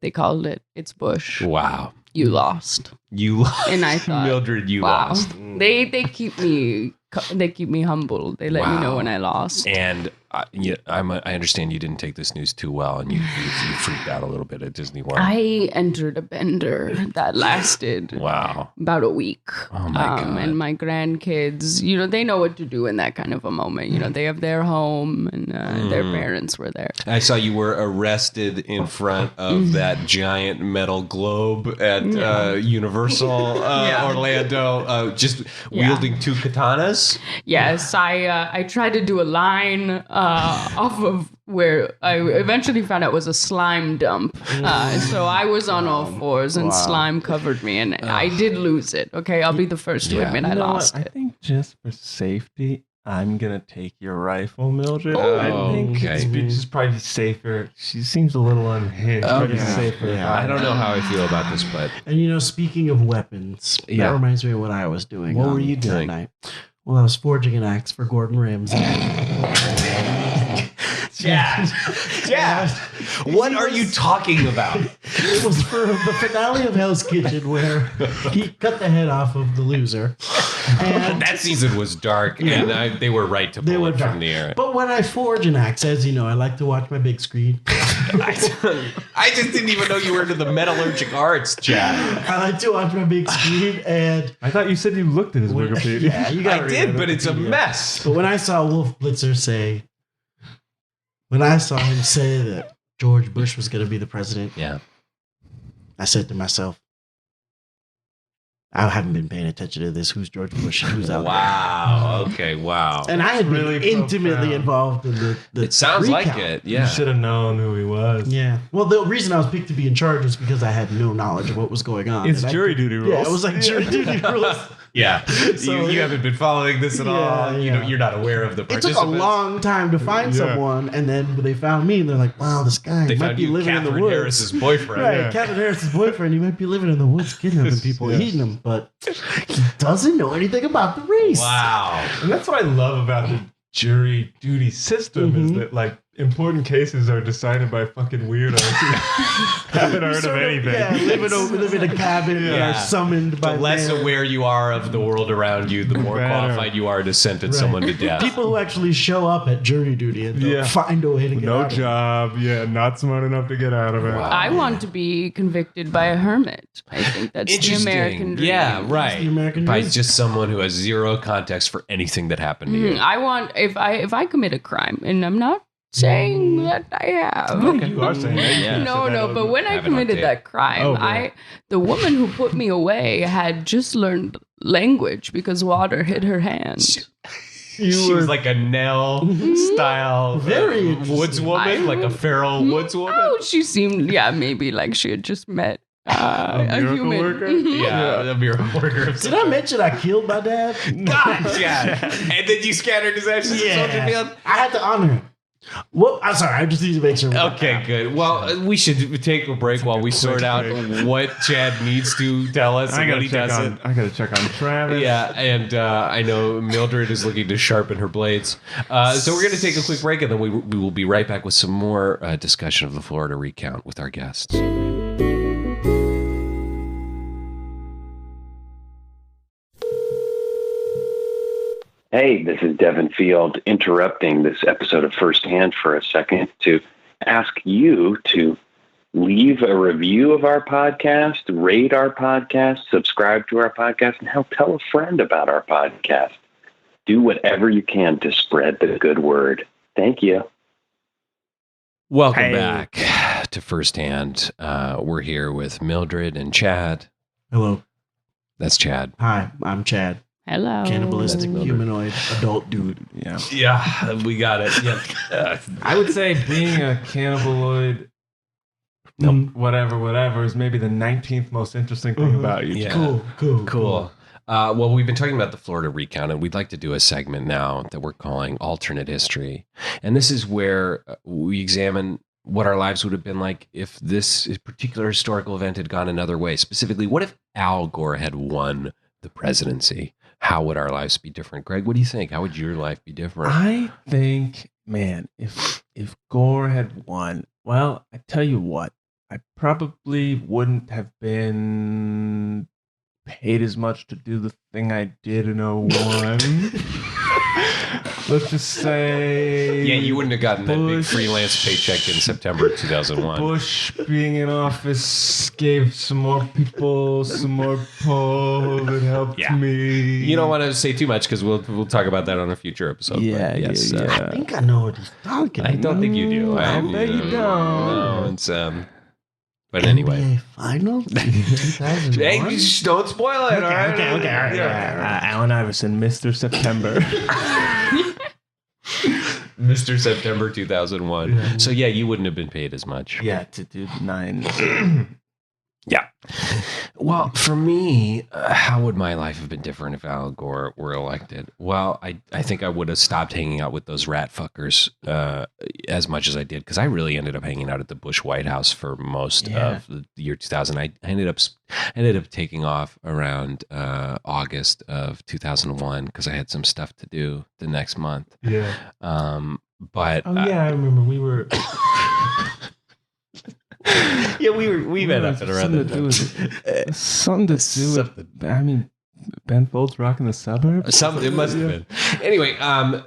they called it, "It's Bush. Wow. You lost." You lost. And I thought, Mildred, you wow. lost. They keep me humble. They let me know when I lost. And I understand you didn't take this news too well, and you freaked out a little bit at Disney World. I entered a bender that lasted Wow. about a week. Oh my God. And my grandkids, they know what to do in that kind of a moment. They have their home, and their parents were there. I saw you were arrested in front of that giant metal globe at Universal Orlando, just wielding two katanas. Yes, I tried to do a line off of where I eventually found out was a slime dump. So I was on all fours, and slime covered me, and I did lose it. Okay, I'll be the first to admit I lost I it. think just for safety, I'm gonna take your rifle, Mildred. Oh, I think okay. it's just probably safer. She seems a little unhinged. Oh, Probably yeah. safer. Yeah. I don't know how I feel about this, but And, speaking of weapons, Yeah. that reminds me of what I was doing. What were on you that doing? night. Well, I was forging an axe for Gordon Ramsay. Chad, what are you talking about? It was for the finale of Hell's Kitchen where he cut the head off of the loser. And That season was dark, and they were right to pull it from the air. But when I forge an axe, as you know, I like to watch my big screen. I just didn't even know you were into the metallurgic arts, Chad. I like to watch my big screen, and I thought you said you looked at his Wikipedia. yeah, you got. I did, but it's a mess. But when I saw Wolf Blitzer say, when I saw him say that George Bush was going to be the president, I said to myself, I haven't been paying attention to this. Who's George Bush and who's out Wow. Okay. Wow. there? And I had really been intimately profound. involved in the It sounds like recount. it. You Yeah. should have known who he was. Yeah. Well, the reason I was picked to be in charge was because I had no knowledge of what was going on. It's And jury duty rules. Yeah, it was like jury duty rules. Yeah. So, you haven't been following this at all. You know, yeah. you're not aware of the It participants. took a long time to find someone, and then when they found me, they're like, "Wow, this guy They might found be you, living in the Catherine woods." Harris's boyfriend. Right, Yeah. Captain Harris's boyfriend. He might be living in the woods, kidnapping people, Yes. eating them, but he doesn't know anything about the race. Wow. And that's what I love about the jury duty system is that like important cases are decided by fucking weirdos who haven't heard of Sort anything. Yeah, live in a cabin and Yeah. are summoned by The less man. aware you are of the world around you, the more Better. qualified you are to sentence someone to death. people who actually show up at jury duty and don't Yeah. find a way to get No out of it. job, not smart enough to get out of it. Wow. I want to be convicted by a hermit. I think that's the Interesting. American dream. Yeah, right. the American By dream. just someone who has zero context for anything that happened to you. I want if I commit a crime, and I'm not saying that I have. You are saying that. Yeah. No, but when I Have it on committed tape. that crime, right. the woman who put me away had just learned language because water hit her hand. She was like a Nell style Very interesting. woodswoman, like a feral woodswoman. Oh, she seemed maybe like she had just met a miracle human. worker? Mhm. Yeah, a miracle worker of Did I mention I killed my dad? God, yeah. And then you scattered his ashes in Soldier Field? I had to honor him. Well, I'm sorry. I just need to make sure. Okay, good. Well, we should take a break while we sort out what Chad needs to tell us and what he doesn't. I gotta check on Travis. Yeah, and I know Mildred is looking to sharpen her blades. So we're going to take a quick break, and then we will be right back with some more discussion of the Florida Recount with our guests. Hey, this is Devin Field interrupting this episode of Firsthand for a second to ask you to leave a review of our podcast, rate our podcast, subscribe to our podcast, and help tell a friend about our podcast. Do whatever you can to spread the good word. Thank you. Welcome back to Firsthand. We're here with Mildred and Chad. Hello. That's Chad. Hi, I'm Chad. Hello. Cannibalistic Mildred. humanoid adult dude. Yeah. Yeah, we got it. Yeah. I would say being a cannibaloid, whatever, is maybe the 19th most interesting thing about you. Yeah. Cool. Well, we've been talking about the Florida Recount, and we'd like to do a segment now that we're calling Alternate History. And this is where we examine what our lives would have been like if this particular historical event had gone another way. Specifically, what if Al Gore had won the presidency? How would our lives be different? Greg, what do you think? How would your life be different? I think, man, if Gore had won, well, I tell you what, I probably wouldn't have been paid as much to do the thing I did in 01. Let's just say... Yeah, you wouldn't have gotten that big Bush- freelance paycheck in September 2001. Bush being in office gave some more people some more pull that helped Yeah. me. You don't want to say too much because we'll talk about that on a future episode. But Yeah, yes, yeah. I think I know what he's talking I about. don't think you do. I bet you don't. No, it's but anyway. NBA Finals? 2001? Hey, don't spoil it. Okay, all right? okay, all right. Yeah. Allen Iverson, Mr. September. Mr. September 2001. Yeah. So yeah, you wouldn't have been paid as much. Yeah, to do 9. Yeah. Well, for me, how would my life have been different if Al Gore were elected? Well, I think I would have stopped hanging out with those rat fuckers as much as I did, because I really ended up hanging out at the Bush White House for most of the year 2000. I ended up taking off around August of 2001 because I had some stuff to do the next month. Yeah. But Oh, yeah, I remember we were... yeah, we met up at around something to do with it. Something to do with. I mean, Ben Folds rocking the suburbs? It must have been. Anyway,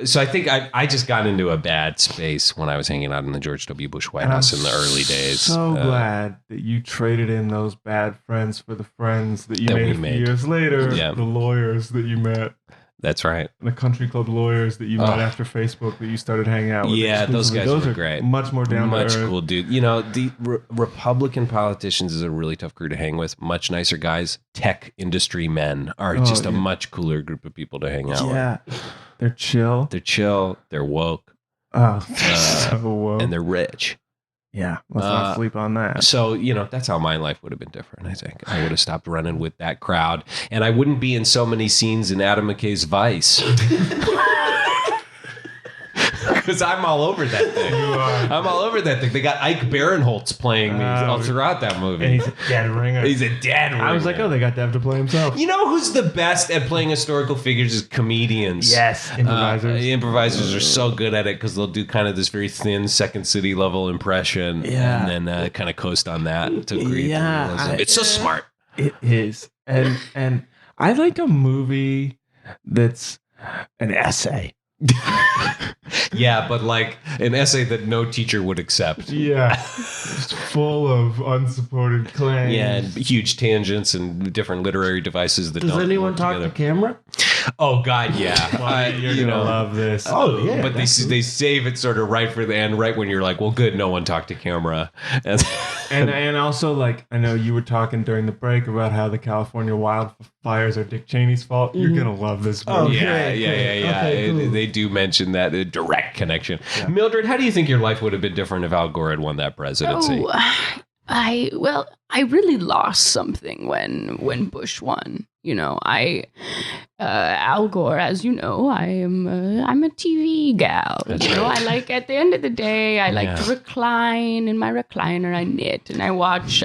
so I think I just got into a bad space when I was hanging out in the George W. Bush White House in the early days. So glad that you traded in those bad friends for the friends that you That made we a few made. years later. Yeah. The lawyers that you met. That's right. The country club lawyers that you met after Facebook that you started hanging out with. Yeah, those exclusively. guys Those were are great. Much more down Much to earth. cool, dude. You know, the Republican politicians is a really tough crew to hang with. Much nicer guys. Tech industry men are just a much cooler group of people to hang out with. Yeah. They're chill. They're chill. They're woke. Oh, so woke. And they're rich. Yeah, let's not sleep on that. So, you know, that's how my life would have been different, I think. I would have stopped running with that crowd. And I wouldn't be in so many scenes in Adam McKay's Vice. Because I'm all over that thing. I'm all over that thing. They got Ike Barinholtz playing me all throughout that movie. And he's a dead ringer. He's a dead ringer. I was like, oh, they got Dev to play himself. You know who's the best at playing historical figures is comedians. Yes, improvisers. Improvisers are so good at it because they'll do kind of this very thin Second City level impression and then kind of coast on that to create the realism. It's so smart. It is. And I like a movie that's an essay. Yeah, but like an essay that no teacher would accept. Yeah. Just full of unsupported claims. Yeah, and huge tangents and different literary devices that Does don't anyone work talk together. to camera? Oh God, yeah. Well, you're you gonna know, love this. Oh, yeah. but they save it sort of right for the end, right when you're like, well, good, no one talked to camera. And also, like, I know you were talking during the break about how the California wildfires are Dick Cheney's fault. You're gonna love this movie. Oh, Yeah. Okay, cool. They do mention that direct connection. Mildred, how do you think your life would have been different if Al Gore had won that presidency? I really lost something when Bush won. You know, Al Gore, as you know, I'm a TV gal. That's you know, right. I like at the end of the day, I like to recline in my recliner. I knit and I watch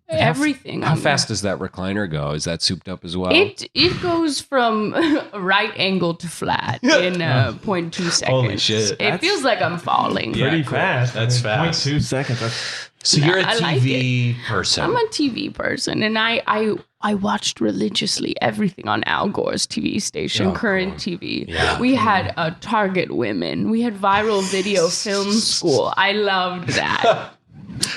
everything. How fast does that recliner go? Is that souped up as well? It goes from right angle to flat in 0.2 seconds. Holy shit. It feels like I'm falling. Yeah. Pretty cool. fast. That's fast. 0.2 seconds. So you're a I like TV person. I'm a TV person, and I watched religiously everything on Al Gore's TV station, Oh, Current cool. TV. Yeah. We had Target Women. We had Viral Video Film School. I loved that.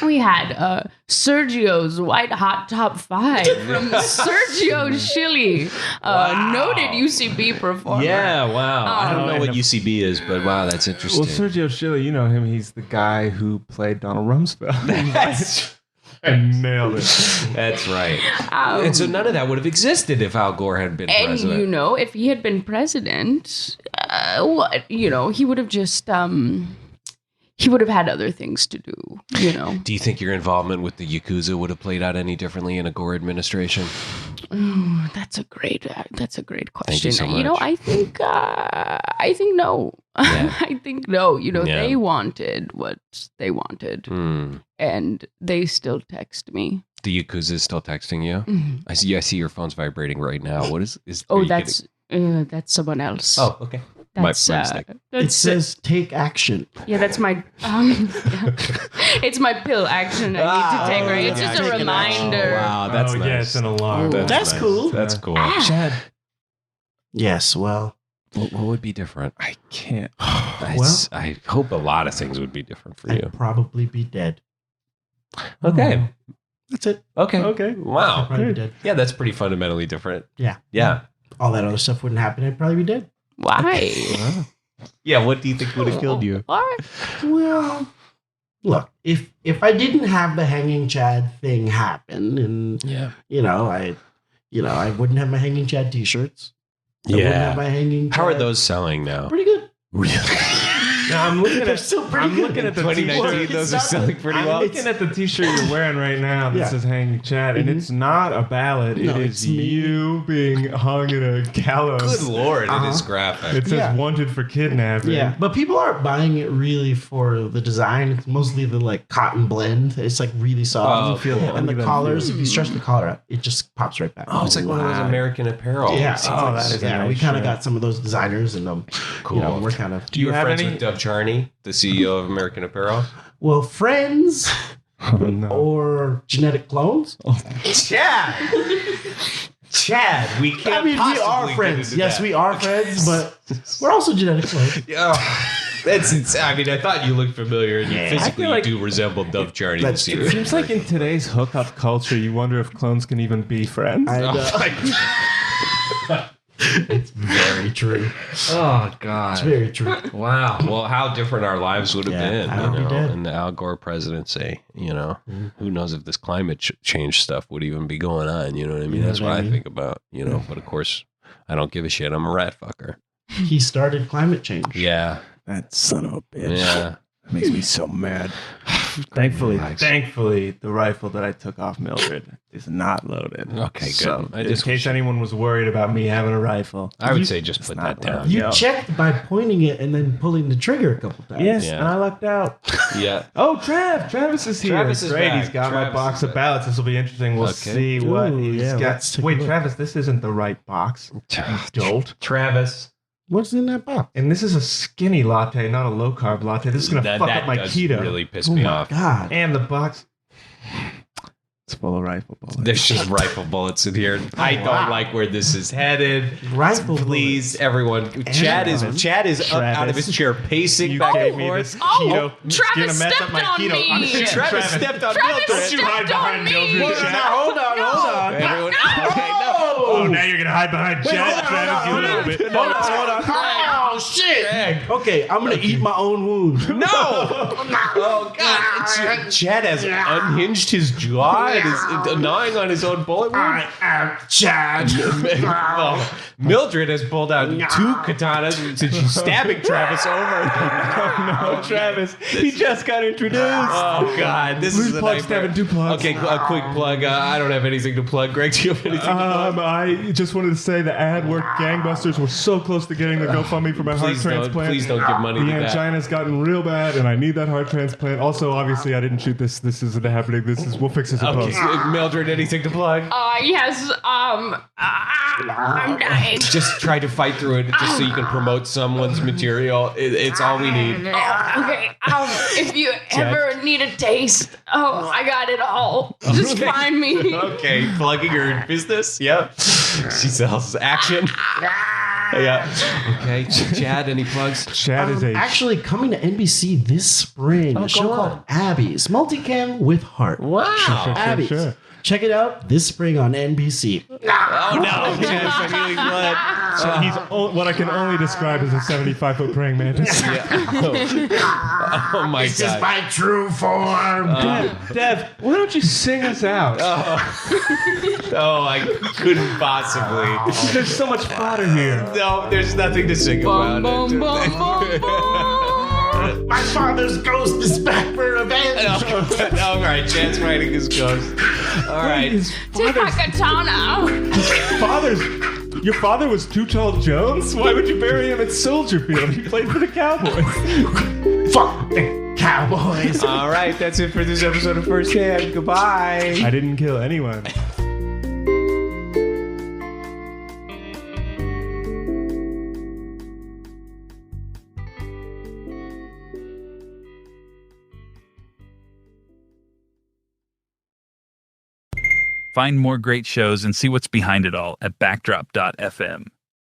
We had Sergio's White Hot Top 5 from Sergio Shilly, noted UCB performer. Yeah, wow. I don't know and what the- UCB is, but wow, that's interesting. Well, Sergio Shilly, you know him. He's the guy who played Donald Rumsfeld. That's, and nailed it. that's right. And so none of that would have existed if Al Gore had been And president. you know, if he had been president, he would have just he would have had other things to do. You know. Do you think your involvement with the Yakuza would have played out any differently in a Gore administration? Ooh, that's a great question. you so know, much. I think no. Yeah. I think no. You know, Yeah. they wanted what they wanted, and they still text me. The Yakuza is still texting you? Mhm. I see your phone's vibrating right now. What is Oh, are you that's someone else. kidding? Oh, okay. That's my mistake. It that's says take action. yeah, that's my it's my pill action I need to take. Right, it's just a take an reminder. Wow, that's nice. Yeah, it's an alarm. That's cool. That's cool. Chad, Yes, well, What would be different? I can't. I hope a lot of things would be different for you. I'd probably be dead. Okay. That's it. Okay. Okay. Wow. I'd probably be dead. Yeah, that's pretty fundamentally different. Yeah. Yeah. All that other stuff wouldn't happen. I'd probably be dead. Why? Yeah. What do you think would have killed you? Why? Well, look, if I didn't have the hanging Chad thing happen, and Yeah. I wouldn't have my hanging Chad t-shirts. I wouldn't have my hanging. How are Chad- those selling now? Pretty good. Really? Now I'm looking They're at still pretty I'm good. looking at the 2019, t-shirt. those are selling pretty I'm well. looking at the t-shirt you're wearing right now that Yeah. says "Hanging Chad," and it's not a ballad. No, it it's is me. you being hung in a gallows. Good Lord, Uh-huh. it is graphic. It says Yeah. "Wanted for kidnapping." Yeah, but people aren't buying it really for the design. It's mostly the like cotton blend. It's like really soft. Oh, feel cool. that. And Look the at that collars, feel. if you stretch the collar out, it just pops right back. Oh, it's like one of those wow. American Apparel. Yeah. It's Oh, like- that is a yeah. nice We kind of shirt. got some of those designers, and Cool. we're kind of Do you you have have friends any- with Dov Charney, the CEO of American Apparel? friends Oh, no. or genetic clones. Yeah. Chad, we can't. I mean, we are possibly friends. get into Yes, that. we are friends, but we're also genetically. Yeah. I mean, I thought you looked familiar, and you physically feel like- do resemble Dove Charney. That's It seems like in today's hookup culture, you wonder if clones can even be friends. It's very true. Oh God! It's very true. Wow. Well, how different our lives would have been, I would be dead. in the Al Gore presidency. Who knows if this climate change stuff would even be going on? You know what I mean? You know That's what what I I mean? think about. But of course, I don't give a shit. I'm a rat fucker. He started climate change. Yeah. That son of a bitch. Yeah. That makes me so mad. Thankfully, the rifle that I took off Mildred is not loaded. Okay, good. So, I in just- case anyone was worried about me having a rifle, I would say just put that not down. You Yo. checked by pointing it and then pulling the trigger a couple times. yes, Yeah. and I lucked out. Yeah. Oh, Travis is here. Travis is Great. back. He's got Travis my box is of back. ballots. This will be interesting. We'll Okay. see what Ooh, he's yeah, got. let's take a Wait, look. Travis, this isn't the right box. You dolt. Travis. What's in that box? And this is a skinny latte, not a low carb latte. This is gonna fuck up my does keto. really piss Oh me my off. God. And the box. It's full of rifle bullets. There's just rifle bullets in here. I don't wow. like where this is headed. Rifle Please, everyone. Chad is up out of his chair, pacing You back gave and me forth. this keto. It's Travis gonna mess up stepped my on keto. me. I'm sure Travis stepped on Travis Mildred. stepped You hide behind on me. Mildred, Chad. Hold on. Everyone, okay, no. Oh, now you're gonna hide behind Chad. Travis, you little bit. Hold on. Oh, shit. Okay, I'm going to eat my own wound. No! Oh God! Chad has unhinged his jaw and is gnawing on his own bullet wound. I am Chad. Well, Mildred has pulled out two katanas since she's stabbing Travis over. No, Travis. He just got introduced. Oh God! This is Please a plug, nightmare. Steven, do plugs. Okay, a quick plug. I don't have anything to plug. Greg, do you have anything to plug? I just wanted to say the ad worked gangbusters. We're so close to getting the GoFundMe for my heart transplant. Please don't give money The to that. angina's gotten real bad, and I need that heart transplant. Also, obviously, I didn't shoot this. This isn't happening. We'll fix this in Okay, post. Mildred, anything to plug? Yes. I'm dying. Just try to fight through it, just so you can promote someone's material. It's all we need. Okay. If you ever need a taste, I got it all. Just Okay. find me. Okay, plugging her business. Yep. She sells action. Yeah. Okay, Chad, any plugs? Chad is a Actually, coming to NBC this spring, a show go called on. Abby's Multicam with Heart. Wow. Abby's. sure. Check it out this spring on NBC. Oh no, Chad's feeling blood. He's what I can only describe as a 75-foot praying mantis. Oh my This is God. my true form. Dev, why don't you sing us out? Oh, I couldn't possibly. There's so much fodder here. No, there's nothing to sing Bum, about. bum, bum, bum, bum. My father's ghost is back for revenge. All right, Chad's writing his ghost. All right. His Take my katana. Your father was Too Tall Jones? Why would you bury him at Soldier Field? He played for the Cowboys. Fuck the Cowboys. All right, that's it for this episode of First Hand. Goodbye. I didn't kill anyone. Find more great shows and see what's behind it all at backdrop.fm.